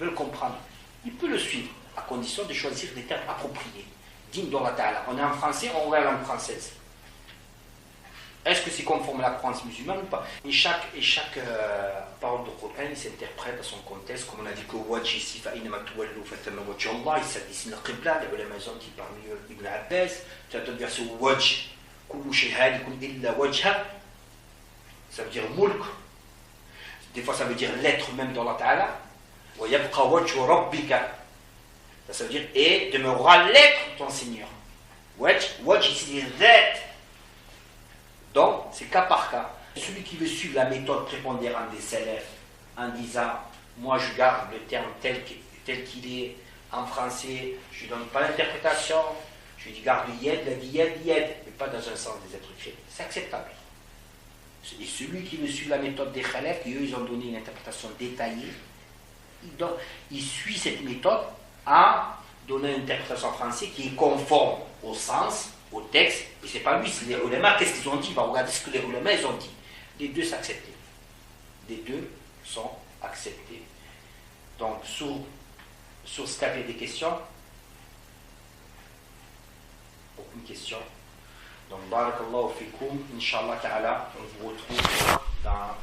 veulent comprendre. Il peut le suivre, à condition de choisir des termes appropriés, dignes d'Allah Ta'ala. On est en français, on regarde la langue française. Est-ce que c'est conforme à la croyance musulmane ou pas? Et chaque parole de Coran, il s'interprète à son contexte, comme on a dit que Wajh ici, il s'additionne le Qibla, les ulama ont dit parmi eux Ibn Abbas, tu as d'autres versets Wajh, ça veut dire mulk. Des fois ça veut dire l'être même d'Allah Ta'ala. وَيَبْقَى وَجْهُ رَبِّكَ Ça veut dire et demeurera l'être de ton Seigneur. Wajh ici that. Donc, c'est cas par cas. Celui qui veut suivre la méthode prépondérante des salafs en disant moi je garde le terme tel qu'il est en français, je ne donne pas l'interprétation, je dis garde yed, la dit yed, mais pas dans un sens des êtres créés. C'est acceptable. Et celui qui veut suivre la méthode des khalaf, et eux ils ont donné une interprétation détaillée, il suit cette méthode en donnant une interprétation en français qui est conforme au sens, au texte, et c'est pas lui, c'est les ulémas, qu'est-ce qu'ils ont dit, il va regarder ce que les ulémas ils ont dit. Les deux s'acceptent. Les deux sont acceptés. Donc, sur ce cas, il y a des questions? Aucune question. Donc, barakallahu fikum, Inch'Allah ta'ala, on vous retrouve dans